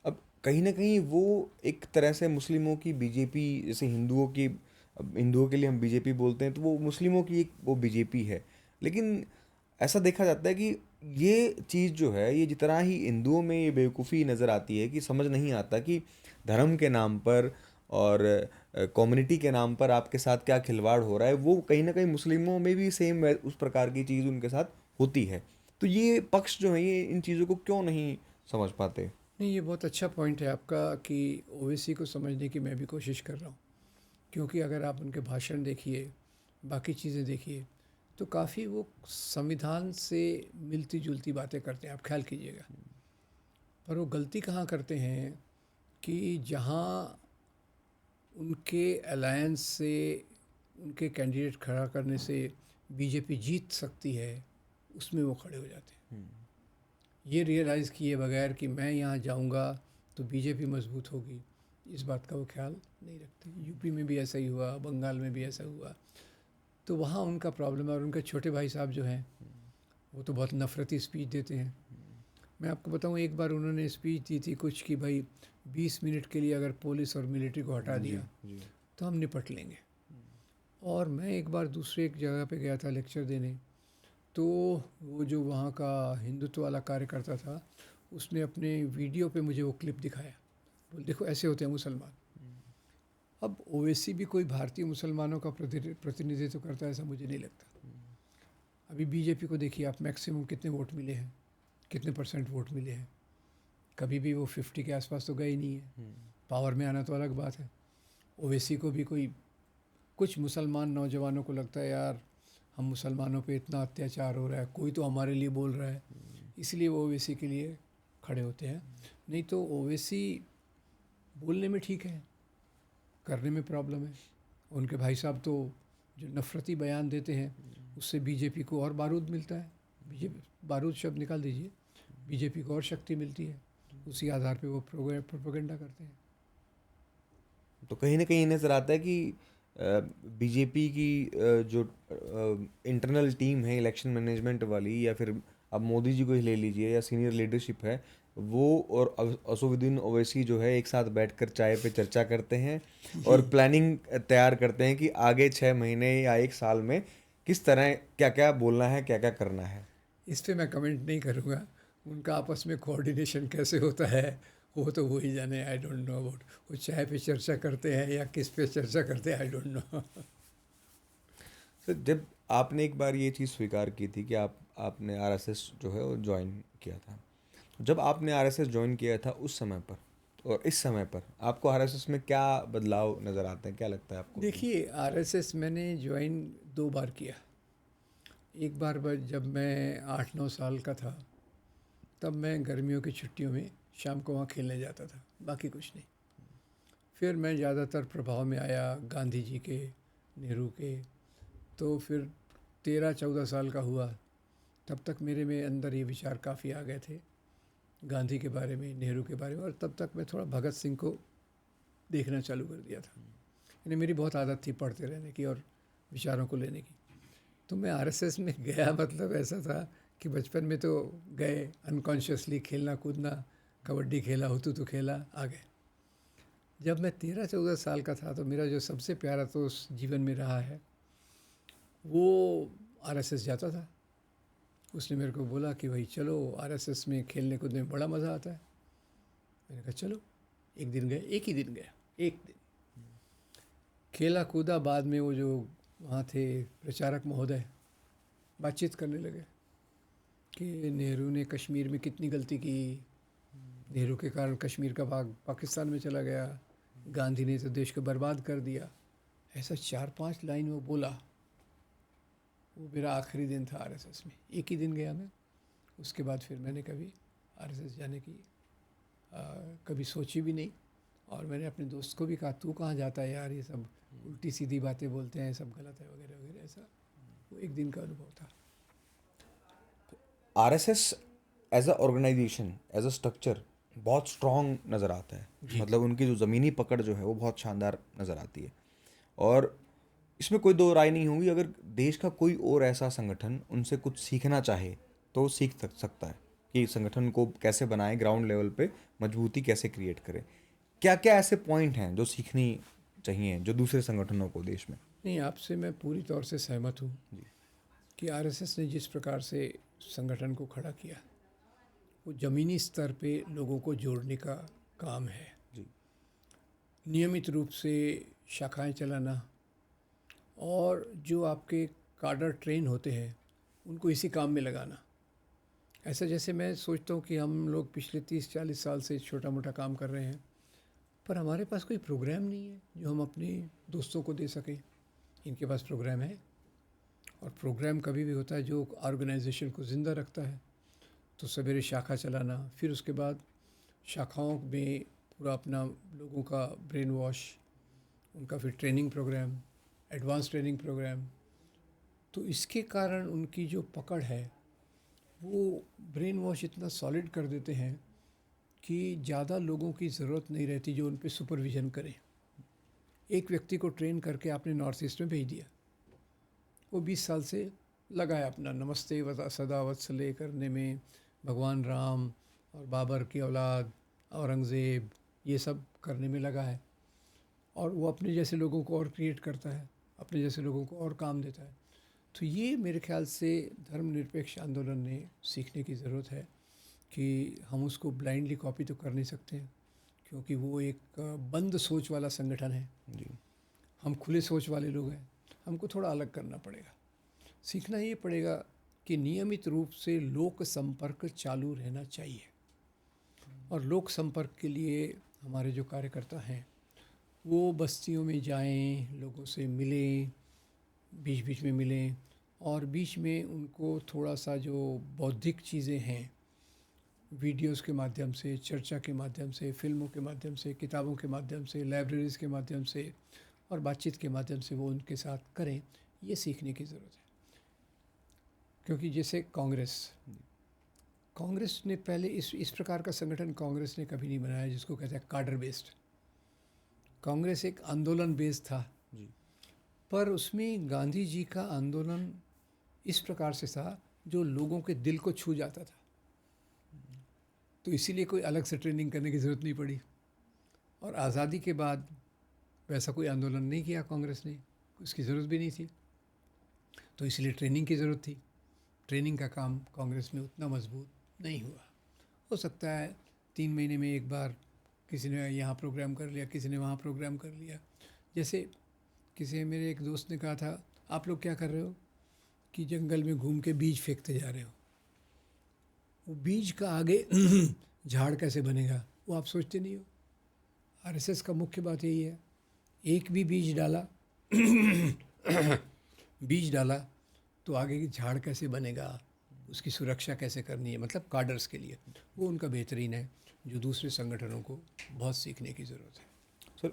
अब कहीं ना कहीं वो एक तरह से मुस्लिमों की बीजेपी, जैसे हिंदुओं की, अब हिंदुओं के लिए हम बीजेपी बोलते हैं तो वो मुस्लिमों की एक वो बीजेपी है। लेकिन ऐसा देखा जाता है कि ये चीज़ जो है, ये जितना ही हिंदुओं में ये बेवकूफ़ी नज़र आती है कि समझ नहीं आता कि धर्म के नाम पर और कम्युनिटी के नाम पर आपके साथ क्या खिलवाड़ हो रहा है, वो कहीं ना कहीं मुस्लिमों में भी सेम उस प्रकार की चीज़ उनके साथ होती है। तो ये पक्ष जो है ये इन चीज़ों को क्यों नहीं समझ पाते? नहीं, ये बहुत अच्छा पॉइंट है आपका कि ओवैसी को समझने की मैं भी कोशिश कर रहा हूँ, क्योंकि अगर आप उनके भाषण देखिए, बाकी चीज़ें देखिए, तो काफ़ी वो संविधान से मिलती जुलती बातें करते हैं, आप ख्याल कीजिएगा। पर वो गलती कहाँ करते हैं कि जहाँ उनके अलायंस से, उनके कैंडिडेट खड़ा करने से बीजेपी जीत सकती है, उसमें वो खड़े हो जाते हैं, ये रियलाइज़ किए बगैर कि मैं यहाँ जाऊँगा तो बीजेपी मजबूत होगी, इस बात का वो ख्याल नहीं रखते। यूपी में भी ऐसा ही हुआ, बंगाल में भी ऐसा हुआ। तो वहाँ उनका प्रॉब्लम है। और उनके छोटे भाई साहब जो हैं वो तो बहुत नफ़रती स्पीच देते हैं। मैं आपको बताऊं, एक बार उन्होंने स्पीच दी थी कुछ कि भाई 20 मिनट के लिए अगर पुलिस और मिलिट्री को हटा दिया जी तो हम निपट लेंगे। और मैं एक बार दूसरे एक जगह पे गया था लेक्चर देने, तो वो जो वहाँ का हिंदुत्व वाला कार्यकर्ता था उसने अपने वीडियो पे मुझे वो क्लिप दिखाया, बोल देखो ऐसे होते हैं मुसलमान। अब ओवैसी भी कोई भारतीय मुसलमानों का प्रतिनिधित्व करता है ऐसा मुझे नहीं लगता। अभी बीजेपी को देखिए आप, मैक्सिमम कितने वोट मिले हैं, कितने परसेंट वोट मिले हैं। कभी भी वो 50 के आसपास तो गए ही नहीं है। पावर में आना तो अलग बात है। ओवैसी को भी कोई, कुछ मुसलमान नौजवानों को लगता है यार हम मुसलमानों पे इतना अत्याचार हो रहा है, कोई तो हमारे लिए बोल रहा है, इसलिए वो ओवैसी के लिए खड़े होते हैं। नहीं तो ओवैसी बोलने में ठीक है, करने में प्रॉब्लम है। उनके भाई साहब तो जो नफ़रती बयान देते हैं उससे बीजेपी को और बारूद मिलता है। बीजेपी, बारूद शब्द निकाल दीजिए, बीजेपी को और शक्ति मिलती है। उसी आधार पे वो प्रोपेगेंडा करते हैं। तो कहीं ना कहीं नजर आता है कि बीजेपी की जो इंटरनल टीम है इलेक्शन मैनेजमेंट वाली, या फिर अब मोदी जी को ही ले लीजिए, या सीनियर लीडरशिप है, वो और असदुद्दीन ओवैसी जो है एक साथ बैठकर चाय पे चर्चा करते हैं और प्लानिंग तैयार करते हैं कि आगे 6 महीने या 1 साल में किस तरह क्या क्या बोलना है, क्या क्या करना है। इस पे मैं कमेंट नहीं करूँगा। उनका आपस में कोऑर्डिनेशन कैसे होता है वो तो वो ही जाने। आई डोंट नो अबाउट वो चाय पे चर्चा करते हैं या किस पे चर्चा करते हैं, आई डोंट नो। सर, जब आपने एक बार ये चीज़ स्वीकार की थी कि आपने आरएसएस जो है वो ज्वाइन किया था, जब आपने आरएसएस ज्वाइन किया था उस समय पर और इस समय पर आपको आरएसएस में क्या बदलाव नज़र आते हैं, क्या लगता है आपको कि देखिए आरएसएस मैंने ज्वाइन 2 बार किया। एक बार जब मैं 8-9 साल का था, तब मैं गर्मियों की छुट्टियों में शाम को वहाँ खेलने जाता था, बाकी कुछ नहीं। फिर मैं ज़्यादातर प्रभाव में आया गांधी जी के, नेहरू के। तो फिर 13-14 साल का हुआ, तब तक मेरे में अंदर ये विचार काफ़ी आ गए थे गांधी के बारे में, नेहरू के बारे में। और तब तक मैं थोड़ा भगत सिंह को देखना चालू कर दिया था। यानी मेरी बहुत आदत थी पढ़ते रहने की और विचारों को लेने की। तो मैं आरएसएस में गया, मतलब ऐसा था कि बचपन में तो गए अनकॉन्शियसली, खेलना कूदना, कबड्डी खेला, हुतू खेला, आ गए। जब मैं 13-14 साल का था तो मेरा जो सबसे प्यारा तो उस जीवन में रहा है वो आरएसएस जाता था। उसने मेरे को बोला कि भाई चलो आरएसएस में खेलने कूदने में बड़ा मज़ा आता है। मैंने कहा चलो। एक दिन गए, एक ही दिन गया, एक दिन खेला कूदा। बाद में वो जो वहाँ थे प्रचारक महोदय बातचीत करने लगे कि नेहरू ने कश्मीर में कितनी गलती की, नेहरू के कारण कश्मीर का भाग पाकिस्तान में चला गया, गांधी ने तो देश को बर्बाद कर दिया। ऐसा 4-5 लाइन वो बोला। वो मेरा आखिरी दिन था आरएसएस में, एक ही दिन गया मैं। उसके बाद फिर मैंने कभी आरएसएस जाने की कभी सोची भी नहीं। और मैंने अपने दोस्त को भी कहा तू कहाँ जाता है यार, ये सब उल्टी सीधी बातें बोलते हैं, सब गलत है वगैरह वगैरह। ऐसा वो एक दिन का अनुभव था। RSS as a organisation, as a structure बहुत स्ट्रॉन्ग नज़र आता है। जी। मतलब उनकी जो ज़मीनी पकड़ जो है वो बहुत शानदार नज़र आती है। और इसमें कोई दो राय नहीं होगी, अगर देश का कोई और ऐसा संगठन उनसे कुछ सीखना चाहे तो वो सीख सकता है कि संगठन को कैसे बनाएं, ग्राउंड लेवल पे मजबूती कैसे क्रिएट करें। क्या क्या ऐसे पॉइंट हैं जो सीखनी चाहिए जो दूसरे संगठनों को देश में। नहीं, आपसे मैं पूरी तौर से सहमत हूँ जी कि आरएसएस ने जिस प्रकार से संगठन को खड़ा किया वो ज़मीनी स्तर पे लोगों को जोड़ने का काम है। जी नियमित रूप से शाखाएं चलाना, और जो आपके काडर ट्रेन होते हैं उनको इसी काम में लगाना। ऐसा जैसे मैं सोचता हूँ कि हम लोग पिछले 30-40 साल से छोटा मोटा काम कर रहे हैं, पर हमारे पास कोई प्रोग्राम नहीं है जो हम अपने दोस्तों को दे सकें। इनके पास प्रोग्राम है, और प्रोग्राम कभी भी होता है जो ऑर्गेनाइजेशन को ज़िंदा रखता है। तो सवेरे शाखा चलाना, फिर उसके बाद शाखाओं में पूरा अपना लोगों का ब्रेन वॉश, उनका फिर training programme, advance training programme. तो इसके कारण उनकी जो पकड़ है वो ब्रेन वॉश इतना सॉलिड कर देते हैं कि ज़्यादा लोगों की ज़रूरत नहीं रहती जो उन पे सुपरविज़न करें। एक व्यक्ति को ट्रेन करके आपने नॉर्थ ईस्ट में भेज दिया, वो 20 साल से लगा है अपना नमस्ते सदा वत्सले करने में, भगवान राम और बाबर की औलाद औरंगज़ेब ये सब करने में लगा है, और वो अपने जैसे लोगों को और क्रिएट करता है, अपने जैसे लोगों को और काम देता है। तो ये मेरे ख्याल से धर्मनिरपेक्ष आंदोलन ने सीखने की ज़रूरत है कि हम उसको ब्लाइंडली कॉपी तो कर नहीं सकते हैं, क्योंकि वो एक बंद सोच वाला संगठन है। जी। हम खुले सोच वाले लोग हैं, हमको थोड़ा अलग करना पड़ेगा। सीखना ये पड़ेगा कि नियमित रूप से लोक संपर्क चालू रहना चाहिए, और लोक संपर्क के लिए हमारे जो कार्यकर्ता हैं वो बस्तियों में जाएं, लोगों से मिलें, बीच बीच में मिलें, और बीच में उनको थोड़ा सा जो बौद्धिक चीज़ें हैं वीडियोस के माध्यम से, चर्चा के माध्यम से, फिल्मों के माध्यम से, किताबों के माध्यम से, लाइब्रेरीज़ के माध्यम से और बातचीत के माध्यम से वो उनके साथ करें, ये सीखने की ज़रूरत है। क्योंकि जैसे कांग्रेस ने पहले इस प्रकार का संगठन कांग्रेस ने कभी नहीं बनाया जिसको कहते हैं कार्डर बेस्ड। कांग्रेस एक आंदोलन बेस्ड था जी। पर उसमें गांधी जी का आंदोलन इस प्रकार से था जो लोगों के दिल को छू जाता था, तो इसीलिए कोई अलग से ट्रेनिंग करने की ज़रूरत नहीं पड़ी। और आज़ादी के बाद वैसा कोई आंदोलन नहीं किया कांग्रेस ने, उसकी ज़रूरत भी नहीं थी, तो इसलिए ट्रेनिंग की ज़रूरत थी। ट्रेनिंग का काम कांग्रेस में उतना मजबूत नहीं हुआ। हो सकता है 3 महीने में एक बार किसी ने यहाँ प्रोग्राम कर लिया, किसी ने वहाँ प्रोग्राम कर लिया। जैसे किसी मेरे एक दोस्त ने कहा था, आप लोग क्या कर रहे हो कि जंगल में घूम के बीज फेंकते जा रहे हो, वो बीज का आगे झाड़ कैसे बनेगा वो आप सोचते नहीं हो। आरएसएस का मुख्य बात यही है, एक भी बीज डाला बीज डाला तो आगे की झाड़ कैसे बनेगा, उसकी सुरक्षा कैसे करनी है, मतलब कार्डर्स के लिए वो उनका बेहतरीन है, जो दूसरे संगठनों को बहुत सीखने की ज़रूरत है। सर,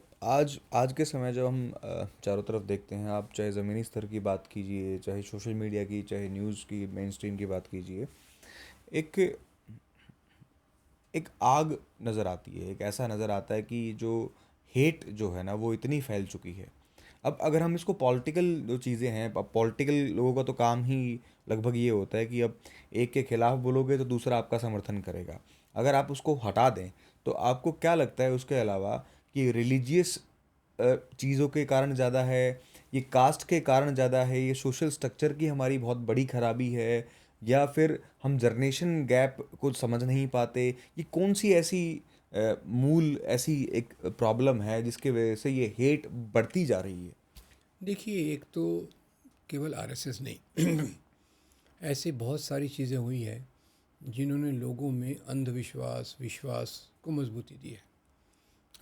आज के समय जब हम चारों तरफ देखते हैं, आप चाहे ज़मीनी स्तर की बात कीजिए, चाहे सोशल मीडिया की, चाहे न्यूज़ की, मेन स्ट्रीम की बात कीजिए, एक एक आग नज़र आती है। एक ऐसा नज़र आता है कि जो हेट जो है ना वो इतनी फैल चुकी है। अब अगर हम इसको पॉलिटिकल जो चीज़ें हैं, अब पॉलिटिकल लोगों का तो काम ही लगभग ये होता है कि अब एक के खिलाफ बोलोगे तो दूसरा आपका समर्थन करेगा। अगर आप उसको हटा दें तो आपको क्या लगता है उसके अलावा कि रिलीजियस चीज़ों के कारण ज़्यादा है, ये कास्ट के कारण ज़्यादा है, ये सोशल स्ट्रक्चर की हमारी बहुत बड़ी खराबी है, या फिर हम जनरेशन गैप को समझ नहीं पाते, ये कौन सी ऐसी मूल ऐसी एक प्रॉब्लम है जिसके वजह से ये हेट बढ़ती जा रही है? देखिए, एक तो केवल आरएसएस नहीं ऐसे बहुत सारी चीज़ें हुई हैं जिन्होंने लोगों में अंधविश्वास विश्वास को मजबूती दी है।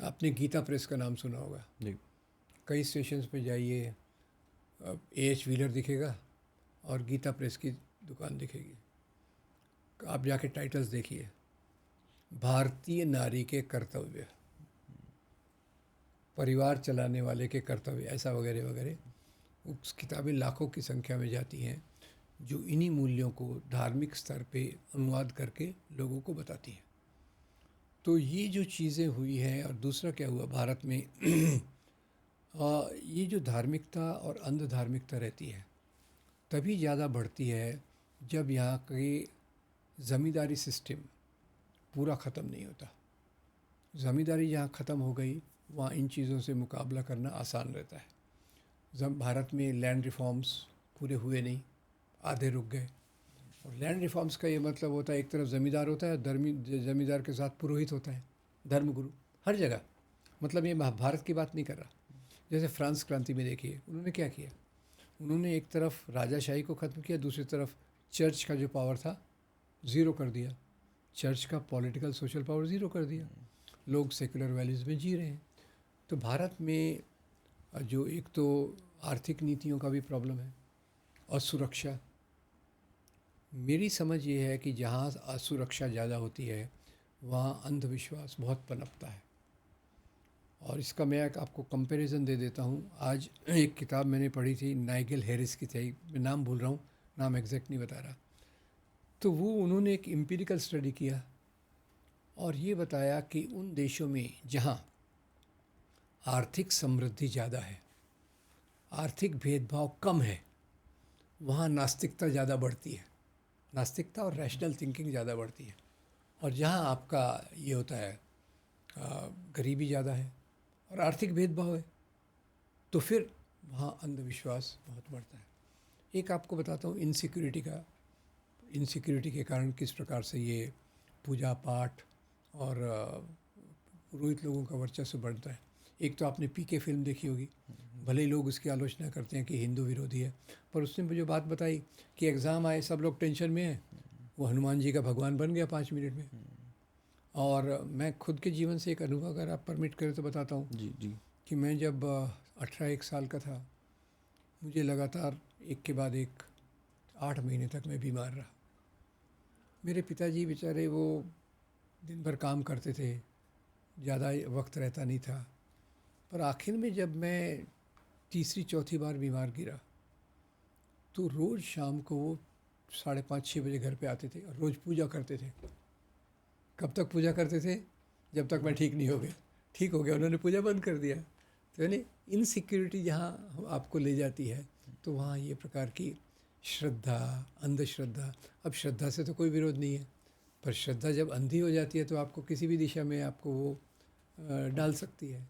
आपने गीता प्रेस का नाम सुना होगा। जी। कई स्टेशंस पे जाइए, एएच व्हीलर दिखेगा और गीता प्रेस की दुकान दिखेगी। आप जाके टाइटल्स देखिए, भारतीय नारी के कर्तव्य, परिवार चलाने वाले के कर्तव्य, ऐसा वगैरह वगैरह। उस किताबें लाखों की संख्या में जाती हैं जो इन्हीं मूल्यों को धार्मिक स्तर पे अनुवाद करके लोगों को बताती हैं। तो ये जो चीज़ें हुई हैं, और दूसरा क्या हुआ भारत में ये जो धार्मिकता और अंध धार्मिकता रहती है तभी ज़्यादा बढ़ती है जब यहाँ की ज़मींदारी सिस्टम पूरा ख़त्म नहीं होता। ज़मींदारी जहाँ ख़त्म हो गई वहाँ इन चीज़ों से मुकाबला करना आसान रहता है। जब भारत में लैंड रिफॉर्म्स पूरे हुए नहीं, आधे रुक गए। और लैंड रिफॉर्म्स का ये मतलब होता है, एक तरफ ज़मींदार होता है, ज़मींदार के साथ पुरोहित होता है, धर्मगुरु हर जगह। मतलब ये भारत की बात नहीं कर रहा। जैसे फ्रांस क्रांति में देखिए उन्होंने क्या किया, उन्होंने एक तरफ राजाशाही को ख़त्म किया, दूसरी तरफ चर्च का जो पावर था ज़ीरो कर दिया। चर्च का पॉलिटिकल सोशल पावर ज़ीरो कर दिया। लोग सेकुलर वैल्यूज़ में जी रहे हैं। तो भारत में जो एक तो आर्थिक नीतियों का भी प्रॉब्लम है और सुरक्षा। मेरी समझ ये है कि जहाँ असुरक्षा ज़्यादा होती है वहाँ अंधविश्वास बहुत पनपता है। और इसका मैं एक आपको कंपैरिजन दे देता हूँ। आज एक किताब मैंने पढ़ी थी, नाइगल हैरिस की थी, मैं नाम भूल रहा हूँ, नाम एग्जैक्ट नहीं बता रहा। तो वो उन्होंने एक एम्पिरिकल स्टडी किया और ये बताया कि उन देशों में जहाँ आर्थिक समृद्धि ज़्यादा है, आर्थिक भेदभाव कम है, वहाँ नास्तिकता ज़्यादा बढ़ती है। नास्तिकता और रैशनल थिंकिंग ज़्यादा बढ़ती है। और जहाँ आपका ये होता है गरीबी ज़्यादा है और आर्थिक भेदभाव है, तो फिर वहाँ अंधविश्वास बहुत बढ़ता है। एक आपको बताता हूँ इनसिक्योरिटी के कारण किस प्रकार से ये पूजा पाठ और पुरोहित लोगों का वर्चस्व बढ़ता है। एक तो आपने पीके फिल्म देखी होगी, भले ही लोग उसकी आलोचना करते हैं कि हिंदू विरोधी है, पर उसने मुझे बात बताई कि एग्ज़ाम आए, सब लोग टेंशन में हैं, वो हनुमान जी का भगवान बन गया 5 मिनट में। और मैं खुद के जीवन से एक अनुभव अगर आप परमिट करें तो बताता हूँ जी जी। कि मैं जब 18 साल का था, मुझे लगातार एक के बाद एक 8 महीने तक मैं बीमार रहा। मेरे पिताजी बेचारे वो दिन भर काम करते थे, ज़्यादा वक्त रहता नहीं था, पर आखिर में जब मैं तीसरी चौथी बार बीमार गिरा तो रोज़ शाम को वो 5:30-6 बजे घर पे आते थे और रोज़ पूजा करते थे। कब तक पूजा करते थे? जब तक मैं ठीक नहीं हो गया। ठीक हो गया, उन्होंने पूजा बंद कर दिया। तो यानी इनसिक्योरिटी जहाँ आपको ले जाती है, तो वहाँ ये प्रकार की श्रद्धा, अंधश्रद्धा, अब श्रद्धा से तो कोई विरोध नहीं है, पर श्रद्धा जब अंधी हो जाती है तो आपको किसी भी दिशा में आपको वो डाल सकती है।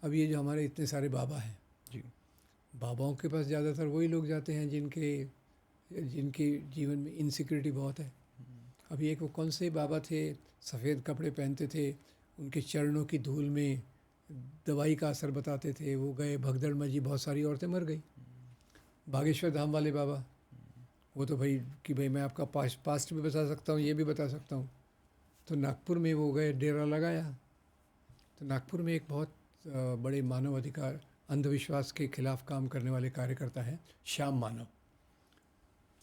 अब ये जो हमारे इतने सारे बाबा हैं, जी। बाबाओं के पास ज़्यादातर वही लोग जाते हैं जिनके जीवन में इनसिक्योरिटी बहुत है। अभी एक वो कौन से बाबा थे, सफ़ेद कपड़े पहनते थे, उनके चरणों की धूल में दवाई का असर बताते थे, वो गए भगदड़ में जी, बहुत सारी औरतें मर गई। बागेश्वर धाम वाले बाबा, वो तो भाई कि भाई मैं आपका पास्ट भी बता सकता हूँ, ये भी बता सकता हूँ। तो नागपुर में वो गए, डेरा लगाया। तो नागपुर में एक बहुत बड़े मानव अधिकार अंधविश्वास के खिलाफ काम करने वाले कार्यकर्ता हैं, श्याम मानव।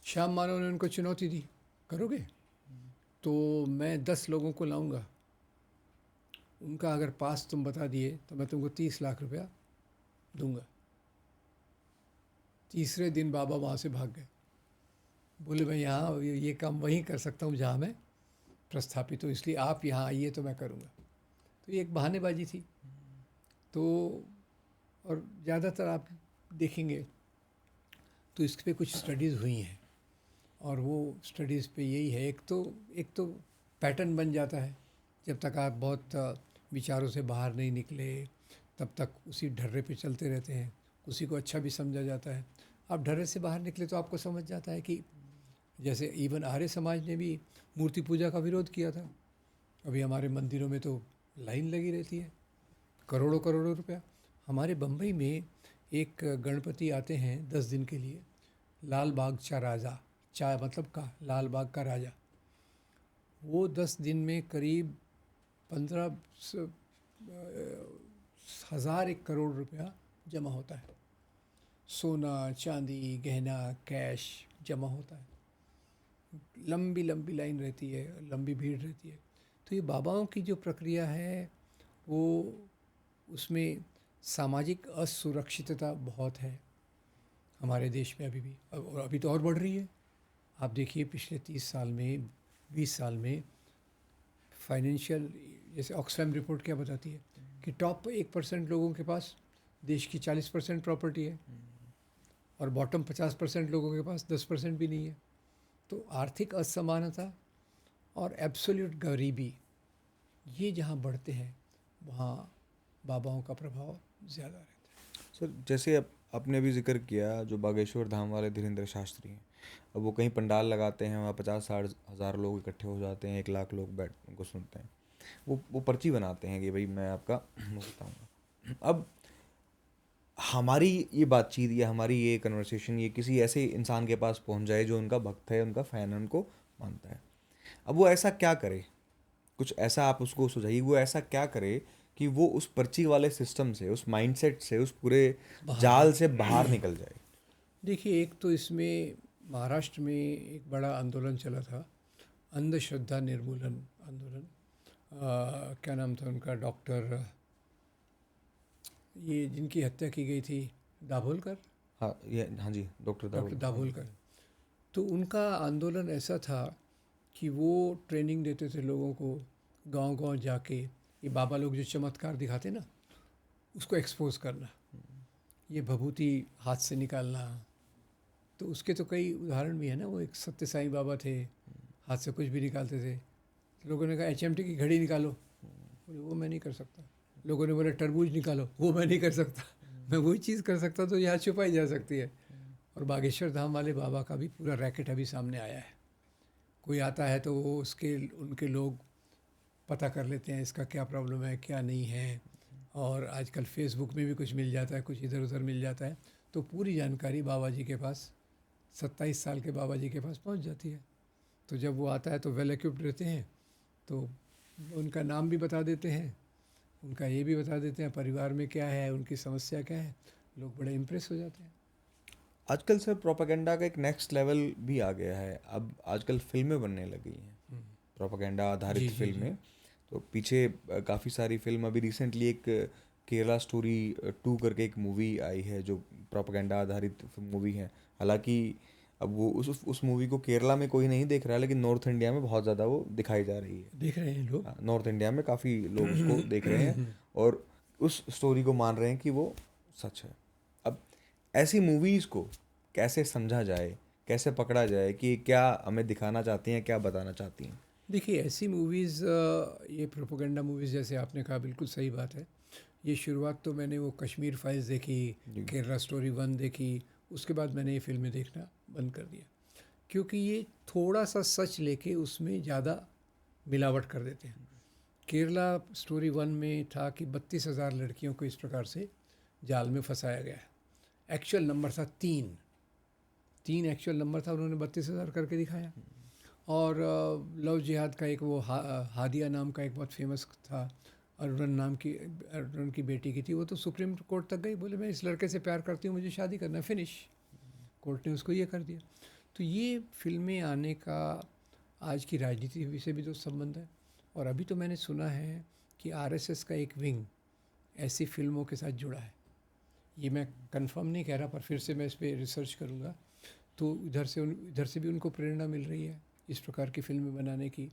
श्याम मानव ने उनको चुनौती दी, करोगे तो मैं 10 लोगों को लाऊंगा, उनका अगर पास तुम बता दिए तो मैं तुमको 30 लाख रुपया दूंगा। तीसरे दिन बाबा वहाँ से भाग गए, बोले मैं यहाँ ये काम वहीं कर सकता हूँ जहाँ मैं प्रस्थापित हूँ, इसलिए आप यहाँ आइए तो मैं करूँगा। तो ये एक बहानेबाजी थी। तो और ज़्यादातर आप देखेंगे तो इस पे कुछ स्टडीज़ हुई हैं, और वो स्टडीज़ पे यही है, एक तो पैटर्न बन जाता है। जब तक आप बहुत विचारों से बाहर नहीं निकले तब तक उसी ढर्रे पे चलते रहते हैं, उसी को अच्छा भी समझा जाता है। आप ढर्रे से बाहर निकले तो आपको समझ जाता है कि जैसे इवन आर्य समाज ने भी मूर्ति पूजा का विरोध किया था। अभी हमारे मंदिरों में तो लाइन लगी रहती है, करोड़ों करोड़ों रुपया। हमारे बम्बई में एक गणपति आते हैं 10 दिन के लिए, लाल बाग चा राजा, चा मतलब का लाल बाग का राजा, वो 10 दिन में करीब 15,000 एक करोड़ रुपया जमा होता है। सोना चांदी गहना कैश जमा होता है, लंबी लंबी लाइन रहती है, लंबी भीड़ रहती है। तो ये बाबाओं की जो प्रक्रिया है वो, उसमें सामाजिक असुरक्षितता बहुत है हमारे देश में अभी भी, और अभी तो और बढ़ रही है। आप देखिए पिछले 30 साल में 20 साल में फाइनेंशियल, जैसे ऑक्सफैम रिपोर्ट क्या बताती है कि टॉप 1% लोगों के पास देश की 40% प्रॉपर्टी है, और बॉटम 50% लोगों के पास 10% भी नहीं है। तो आर्थिक असमानता और एब्सोल्यूट गरीबी, ये जहाँ बढ़ते हैं वहाँ बाबाओं का प्रभाव ज़्यादा रहता है। सर जैसे आपने भी जिक्र किया, जो बागेश्वर धाम वाले धीरेन्द्र शास्त्री हैं, अब वो कहीं पंडाल लगाते हैं, वहाँ 50-60 हज़ार लोग इकट्ठे हो जाते हैं, 1 लाख लोग बैठ उनको सुनते हैं, वो पर्ची बनाते हैं कि भाई मैं आपका मुफ्त बताऊँगा। अब हमारी ये बातचीत या हमारी ये कन्वर्सेशन ये किसी ऐसे इंसान के पास पहुंच जाए जो उनका भक्त है, उनका फ़ैन है, उनको मानता है, अब वो ऐसा क्या करे? कुछ ऐसा आप उसको सुझाइए, वो ऐसा क्या करे कि वो उस पर्ची वाले सिस्टम से, उस माइंडसेट से, उस पूरे जाल से बाहर निकल जाए। देखिए, एक तो इसमें महाराष्ट्र में एक बड़ा आंदोलन चला था, अंधश्रद्धा निर्मूलन आंदोलन। क्या नाम था उनका, डॉक्टर, ये जिनकी हत्या की गई थी, दाभोलकर। हाँ ये, हाँ जी, डॉक्टर डॉक्टर दाभोलकर। दाभोलकर। तो उनका आंदोलन ऐसा था कि वो ट्रेनिंग देते थे लोगों को, गांव-गांव जाके ये बाबा लोग जो चमत्कार दिखाते ना, उसको एक्सपोज करना, ये भभूति हाथ से निकालना, तो उसके तो कई उदाहरण भी है ना। वो एक सत्य साईं बाबा थे, हाथ से कुछ भी निकालते थे। लोगों ने कहा एचएमटी की घड़ी निकालो, बोले वो मैं नहीं कर सकता। लोगों ने बोला तरबूज निकालो, वो मैं नहीं कर सकता। मैं वही चीज़ कर सकता तो यहाँ छुपाई जा सकती है। और बागेश्वर धाम वाले बाबा का भी पूरा रैकेट अभी सामने आया है। कोई आता है तो वो उसके उनके लोग पता कर लेते हैं इसका क्या प्रॉब्लम है, क्या नहीं है। और आजकल फेसबुक में भी कुछ मिल जाता है, कुछ इधर उधर मिल जाता है, तो पूरी जानकारी बाबा जी के पास, 27 साल के बाबा जी के पास पहुंच जाती है। तो जब वो आता है तो वेल इक्विप्ड रहते हैं, तो उनका नाम भी बता देते हैं, उनका ये भी बता देते हैं परिवार में क्या है, उनकी समस्या क्या है। लोग बड़े इम्प्रेस हो जाते हैं। आजकल सर प्रोपागेंडा का एक नेक्स्ट लेवल भी आ गया है। अब आजकल फिल्में बनने लगी हैं, प्रोपागेंडा आधारित जी जी जी। फिल्में। तो पीछे काफ़ी सारी फिल्म, अभी रिसेंटली एक केरला स्टोरी 2 करके एक मूवी आई है जो प्रोपागेंडा आधारित मूवी है। हालांकि अब वो उस मूवी को केरला में कोई नहीं देख रहा है, लेकिन नॉर्थ इंडिया में बहुत ज़्यादा वो दिखाई जा रही है। देख रहे हैं लोग। हाँ, नॉर्थ इंडिया में काफ़ी लोग उसको देख रहे हैं और उस स्टोरी को मान रहे हैं कि वो सच है। अब ऐसी मूवीज़ को कैसे समझा जाए, कैसे पकड़ा जाए कि क्या हमें दिखाना चाहती हैं, क्या बताना चाहती हैं? देखिए ऐसी मूवीज़, ये प्रोपोगंडा मूवीज़ जैसे आपने कहा, बिल्कुल सही बात है। ये शुरुआत तो मैंने वो कश्मीर फाइल्स देखी, जी। केरला स्टोरी 1 देखी, उसके बाद मैंने ये फिल्में देखना बंद कर दिया, क्योंकि ये थोड़ा सा सच लेके उसमें ज़्यादा मिलावट कर देते हैं। केरला स्टोरी 1 में था कि 32,000 लड़कियों को इस प्रकार से जाल में फंसाया गया है। एक्चुअल नंबर था 3 एक्चुअल नंबर था, उन्होंने 32,000 करके दिखाया। और लव जिहाद का एक वो हादिया नाम का एक बहुत फेमस था, अरुण की बेटी की थी, वो तो सुप्रीम कोर्ट तक गई, बोले मैं इस लड़के से प्यार करती हूँ, मुझे शादी करना है, फिनिश। कोर्ट ने उसको ये कर दिया। तो ये फिल्में आने का आज की राजनीति से भी तो संबंध है। और अभी तो मैंने सुना है कि आरएसएस का एक विंग ऐसी फिल्मों के साथ जुड़ा है। ये मैं कंफर्म नहीं कह रहा, पर फिर से मैं इस पर रिसर्च करूँगा। तो इधर से भी उनको प्रेरणा मिल रही है इस प्रकार की फिल्में बनाने की।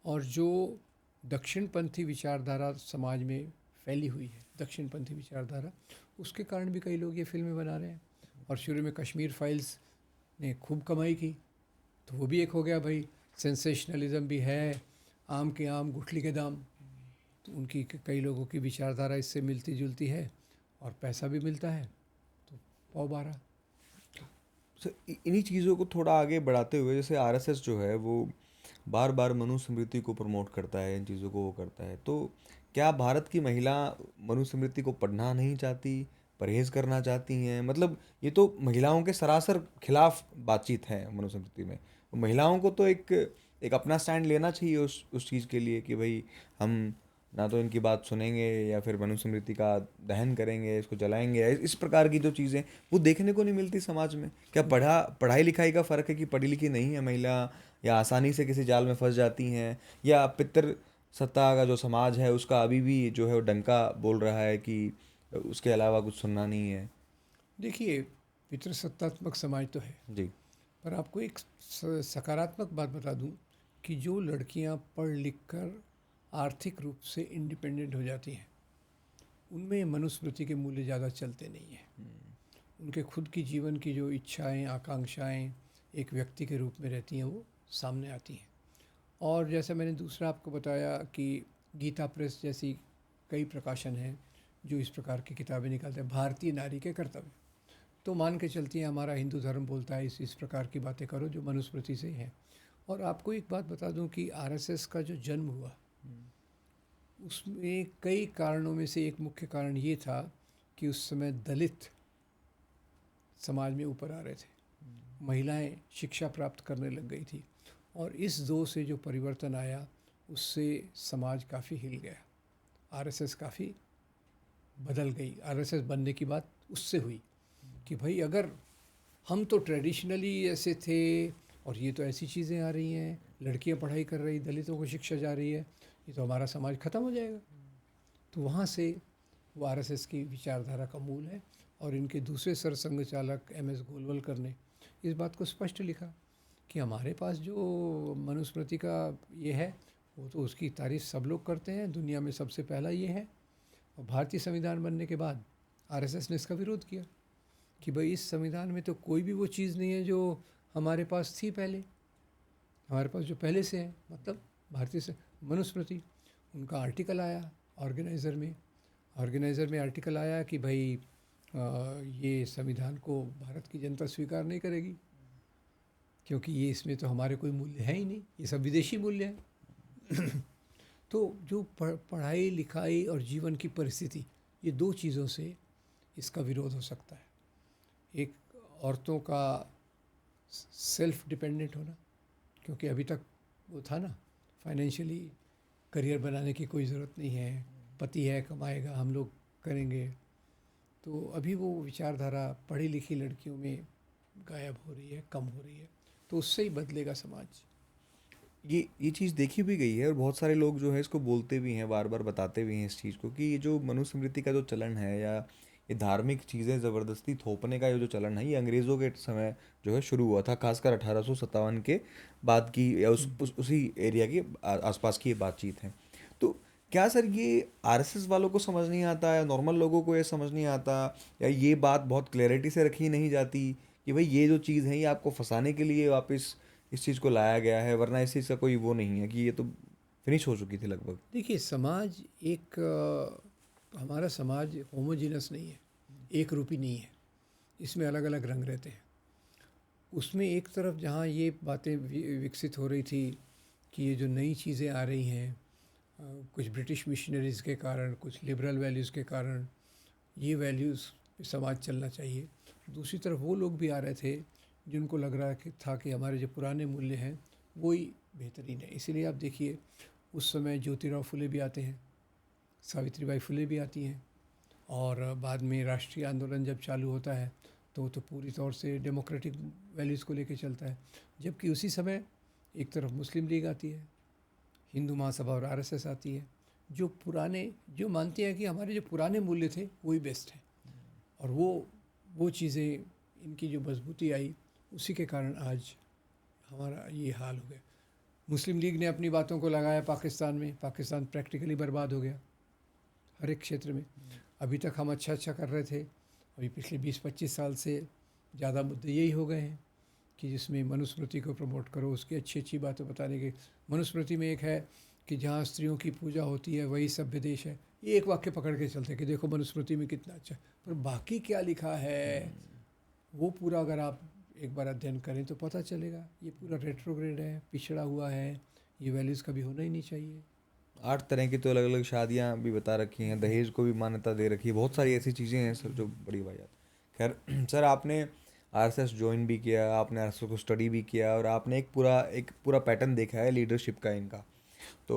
और जो दक्षिणपंथी विचारधारा समाज में फैली हुई है, दक्षिणपंथी विचारधारा, उसके कारण भी कई लोग ये फिल्में बना रहे हैं। और शुरू में कश्मीर फाइल्स ने खूब कमाई की, तो वो भी एक हो गया भाई, सेंसेशनलिज्म भी है, आम के आम गुठली के दाम। तो उनकी कई लोगों की विचारधारा इससे मिलती जुलती है और पैसा भी मिलता है, तो पाव बारह। सर इन्हीं चीज़ों को थोड़ा आगे बढ़ाते हुए, जैसे आरएसएस जो है वो बार बार मनुस्मृति को प्रमोट करता है, इन चीज़ों को वो करता है, तो क्या भारत की महिला मनुस्मृति को पढ़ना नहीं चाहती, परहेज करना चाहती हैं? मतलब ये तो महिलाओं के सरासर खिलाफ बातचीत है मनुस्मृति में। महिलाओं को तो एक अपना स्टैंड लेना चाहिए उस चीज़ के लिए कि भाई हम ना तो इनकी बात सुनेंगे या फिर मनुस्मृति का दहन करेंगे, इसको जलाएंगे। इस प्रकार की जो चीज़ें वो देखने को नहीं मिलती समाज में। क्या पढ़ाई लिखाई का फ़र्क है कि पढ़ी लिखी नहीं है महिला, या आसानी से किसी जाल में फंस जाती हैं, या पितृ सत्ता का जो समाज है उसका अभी भी जो है वो डंका बोल रहा है कि उसके अलावा कुछ सुनना नहीं है? देखिए, पितृसत्तात्मक समाज तो है, जी। पर आपको एक सकारात्मक बात बता दूं कि जो लड़कियां पढ़ लिख कर आर्थिक रूप से इंडिपेंडेंट हो जाती हैं, उनमें मनुस्मृति के मूल्य ज़्यादा चलते नहीं हैं। उनके खुद की जीवन की जो इच्छाएं, आकांक्षाएं एक व्यक्ति के रूप में रहती हैं, वो सामने आती हैं। और जैसा मैंने दूसरा आपको बताया कि गीता प्रेस जैसी कई प्रकाशन हैं जो इस प्रकार की किताबें निकालते हैं, भारतीय नारी के कर्तव्य, तो मान के चलती हैं हमारा हिंदू धर्म बोलता है इस प्रकार की बातें करो जो मनुस्मृति से हैं। और आपको एक बात बता दूं कि आरएसएस का जो जन्म हुआ, उसमें कई कारणों में से एक मुख्य कारण ये था कि उस समय दलित समाज में ऊपर आ रहे थे, महिलाएं शिक्षा प्राप्त करने लग गई थी, और इस दो से जो परिवर्तन आया उससे समाज काफ़ी हिल गया, आरएसएस काफ़ी बदल गई। आरएसएस बनने की बात उससे हुई कि भाई अगर हम तो ट्रेडिशनली ऐसे थे और ये तो ऐसी चीज़ें आ रही हैं, लड़कियां पढ़ाई कर रही, दलितों को शिक्षा जा रही है, ये तो हमारा समाज ख़त्म हो जाएगा। तो वहाँ से वो आरएसएस की विचारधारा का मूल है। और इनके दूसरे सरसंघ चालक एमएस गोलवलकर ने इस बात को स्पष्ट लिखा कि हमारे पास जो मनुस्मृति का ये है वो तो उसकी तारीफ सब लोग करते हैं, दुनिया में सबसे पहला ये है। और भारतीय संविधान बनने के बाद आरएसएस ने इसका विरोध किया कि भाई इस संविधान में तो कोई भी वो चीज़ नहीं है जो हमारे पास थी पहले, हमारे पास जो पहले से है, मतलब भारतीय से मनुस्मृति। उनका आर्टिकल आया ऑर्गेनाइज़र में आर्टिकल आया कि भाई ये संविधान को भारत की जनता स्वीकार नहीं करेगी, क्योंकि ये इसमें तो हमारे कोई मूल्य है ही नहीं, ये सब विदेशी मूल्य हैं। तो जो पढ़ाई लिखाई और जीवन की परिस्थिति, ये दो चीज़ों से इसका विरोध हो सकता है। एक, औरतों का सेल्फ डिपेंडेंट होना, क्योंकि अभी तक वो था ना, फाइनेंशियली करियर बनाने की कोई ज़रूरत नहीं है, पति है कमाएगा, हम लोग करेंगे। तो अभी वो विचारधारा पढ़ी लिखी लड़कियों में गायब हो रही है, कम हो रही है। तो उससे ही बदलेगा समाज। ये चीज़ देखी भी गई है और बहुत सारे लोग जो है इसको बोलते भी हैं, बार बार बताते भी हैं इस चीज़ को कि ये जो मनुस्मृति का जो चलन है या ये धार्मिक चीज़ें ज़बरदस्ती थोपने का ये जो चलन है, ये अंग्रेज़ों के समय जो है शुरू हुआ था, खासकर 1857 के बाद की या उसी एरिया के आसपास की ये बातचीत है। तो क्या सर ये आरएसएस वालों को समझ नहीं आता या नॉर्मल लोगों को ये समझ नहीं आता, या ये बात बहुत क्लैरिटी से रखी नहीं जाती कि भाई ये जो चीज़ है ये आपको फंसाने के लिए वापस इस चीज़ को लाया गया है, वरना इस चीज़ का कोई वो नहीं है कि ये तो फिनिश हो चुकी थी लगभग? देखिए, समाज एक हमारा समाज होमोजीनस नहीं है, एक रूपी नहीं है, इसमें अलग अलग रंग रहते हैं। उसमें एक तरफ जहाँ ये बातें विकसित हो रही थी कि ये जो नई चीज़ें आ रही हैं, कुछ ब्रिटिश मिशनरीज़ के कारण, कुछ लिबरल वैल्यूज़ के कारण, ये वैल्यूज़ पे समाज चलना चाहिए। दूसरी तरफ वो लोग भी आ रहे थे जिनको लग रहा था कि हमारे जो पुराने मूल्य हैं वही बेहतरीन है। इसीलिए आप देखिए, उस समय ज्योतिराव फुले भी आते हैं, सावित्रीबाई फुले भी आती हैं, और बाद में राष्ट्रीय आंदोलन जब चालू होता है तो पूरी तौर से डेमोक्रेटिक वैल्यूज़ को लेके चलता है। जबकि उसी समय एक तरफ मुस्लिम लीग आती है, हिंदू महासभा और आरएसएस आती है, जो मानती हैं कि हमारे जो पुराने मूल्य थे वही बेस्ट हैं। और वो चीज़ें, इनकी जो मजबूती आई, उसी के कारण आज हमारा ये हाल हो गया। मुस्लिम लीग ने अपनी बातों को लगाया पाकिस्तान में, पाकिस्तान प्रैक्टिकली बर्बाद हो गया हर एक क्षेत्र में। अभी तक हम अच्छा कर रहे थे, अभी पिछले 20-25 साल से ज़्यादा मुद्दे यही हो गए हैं कि जिसमें मनुस्मृति को प्रमोट करो, उसकी अच्छी बातें बताने के। मनुस्मृति में एक है कि जहाँ स्त्रियों की पूजा होती है वही सभ्य देश है, ये एक वाक्य पकड़ के चलते कि देखो मनुस्मृति में कितना अच्छा, पर बाकी क्या लिखा है वो पूरा अगर आप एक बार अध्ययन करें तो पता चलेगा ये पूरा रेट्रोग्रेड है, पिछड़ा हुआ है, ये वैल्यूज़ कभी होना ही नहीं चाहिए। 8 तरह की तो अलग अलग शादियाँ भी बता रखी हैं, दहेज को भी मान्यता दे रखी है, बहुत सारी ऐसी चीज़ें हैं सर जो बड़ी वाहियात। खैर सर, आपने आरएसएस ज्वाइन भी किया, आपने आरएसएस को स्टडी भी किया और आपने एक पूरा पैटर्न देखा है लीडरशिप का इनका। तो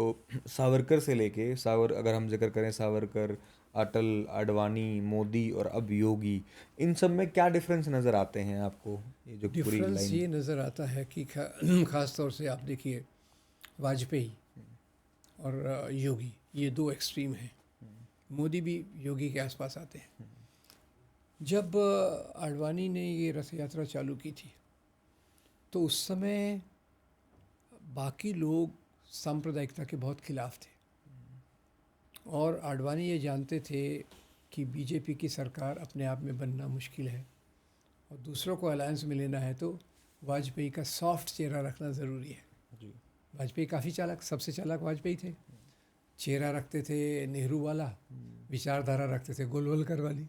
सावरकर से लेके अगर हम जिक्र करें सावरकर, अटल, आडवाणी, मोदी और अब योगी, इन सब में क्या डिफरेंस नज़र आते हैं आपको, ये जो पूरी डिफरेंस लाइन? ये नज़र आता है कि ख़ास तौर से आप देखिए, वाजपेयी और योगी, ये दो एक्सट्रीम हैं। मोदी भी योगी के आसपास आते हैं। जब आडवाणी ने ये रथ यात्रा चालू की थी तो उस समय बाकी लोग सांप्रदायिकता के बहुत खिलाफ थे, और आडवाणी ये जानते थे कि बीजेपी की सरकार अपने आप में बनना मुश्किल है और दूसरों को अलायंस में लेना है तो वाजपेयी का सॉफ्ट चेहरा रखना ज़रूरी है। जी। वाजपेयी काफ़ी चालाक, सबसे चालाक वाजपेयी थे। चेहरा रखते थे नेहरू वाला, विचारधारा रखते थे गोलवलकर वाली।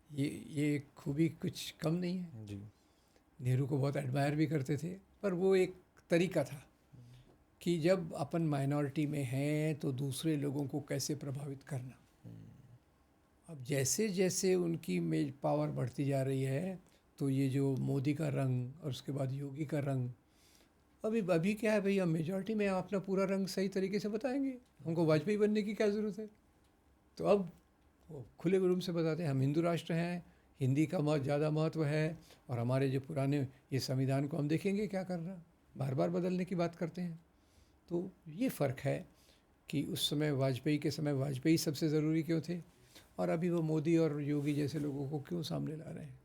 ये खूबी कुछ कम नहीं है। जी। नेहरू को बहुत एडमायर भी करते थे, पर वो एक तरीका था कि जब अपन माइनॉरिटी में हैं तो दूसरे लोगों को कैसे प्रभावित करना। अब जैसे जैसे उनकी पावर बढ़ती जा रही है तो ये जो मोदी का रंग और उसके बाद योगी का रंग, अभी क्या है भाई, हम मेजॉरिटी में अपना पूरा रंग सही तरीके से बताएंगे, हमको वाजपेयी बनने की क्या ज़रूरत है। तो अब वो खुले रूम से बताते हैं हम हिंदू राष्ट्र हैं, हिंदी का ज़्यादा महत्व है, और हमारे जो पुराने ये संविधान को हम देखेंगे क्या कर रहा, बार बार बदलने की बात करते हैं। तो ये फ़र्क है कि उस समय वाजपेयी के समय वाजपेयी सबसे ज़रूरी क्यों थे, और अभी वो मोदी और योगी जैसे लोगों को क्यों सामने ला रहे हैं।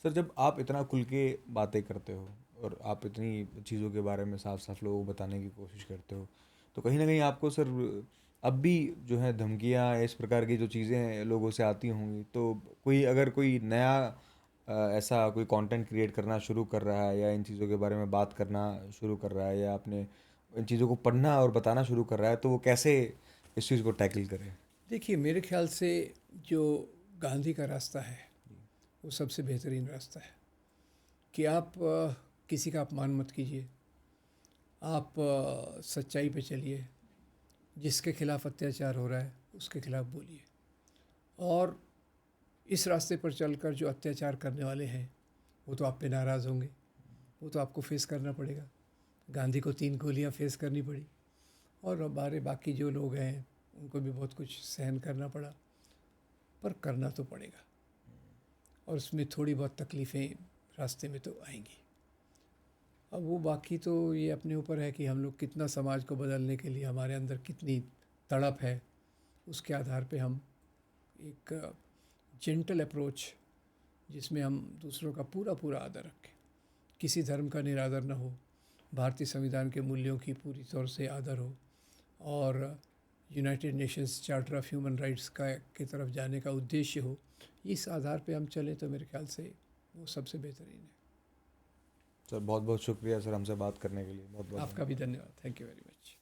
सर, जब आप इतना खुल के बातें करते हो और आप इतनी चीज़ों के बारे में साफ साफ लोगों को बताने की कोशिश करते हो, तो कहीं ना कहीं आपको सर अब भी जो है धमकियाँ इस प्रकार की जो चीज़ें लोगों से आती होंगी, तो कोई अगर कोई नया ऐसा कोई कंटेंट क्रिएट करना शुरू कर रहा है या इन चीज़ों के बारे में बात करना शुरू कर रहा है या अपने इन चीज़ों को पढ़ना और बताना शुरू कर रहा है, तो वो कैसे इस चीज़ को टैकल करे? देखिए, मेरे ख्याल से जो गांधी का रास्ता है वो सबसे बेहतरीन रास्ता है कि आप किसी का अपमान मत कीजिए, आप सच्चाई पे चलिए, जिसके खिलाफ अत्याचार हो रहा है उसके खिलाफ बोलिए, और इस रास्ते पर चलकर जो अत्याचार करने वाले हैं वो तो आप पे नाराज़ होंगे, वो तो आपको फेस करना पड़ेगा। गांधी को 3 गोलियां फेस करनी पड़ी, और हमारे बाकी जो लोग हैं उनको भी बहुत कुछ सहन करना पड़ा, पर करना तो पड़ेगा, और उसमें थोड़ी बहुत तकलीफ़ें रास्ते में तो आएंगी। अब वो बाकी तो ये अपने ऊपर है कि हम लोग कितना समाज को बदलने के लिए हमारे अंदर कितनी तड़प है, उसके आधार पे हम एक जेंटल अप्रोच, जिसमें हम दूसरों का पूरा पूरा आदर रखें, किसी धर्म का निरादर न हो, भारतीय संविधान के मूल्यों की पूरी तौर से आदर हो, और United Nations charter of human rights का की तरफ जाने का उद्देश्य हो, इस आधार पे हम चलें तो मेरे ख्याल से वो सबसे बेहतरीन है। सर बहुत बहुत शुक्रिया सर हमसे बात करने के लिए, बहुत बहुत आपका भी धन्यवाद। धन्यवाद। Thank you very much.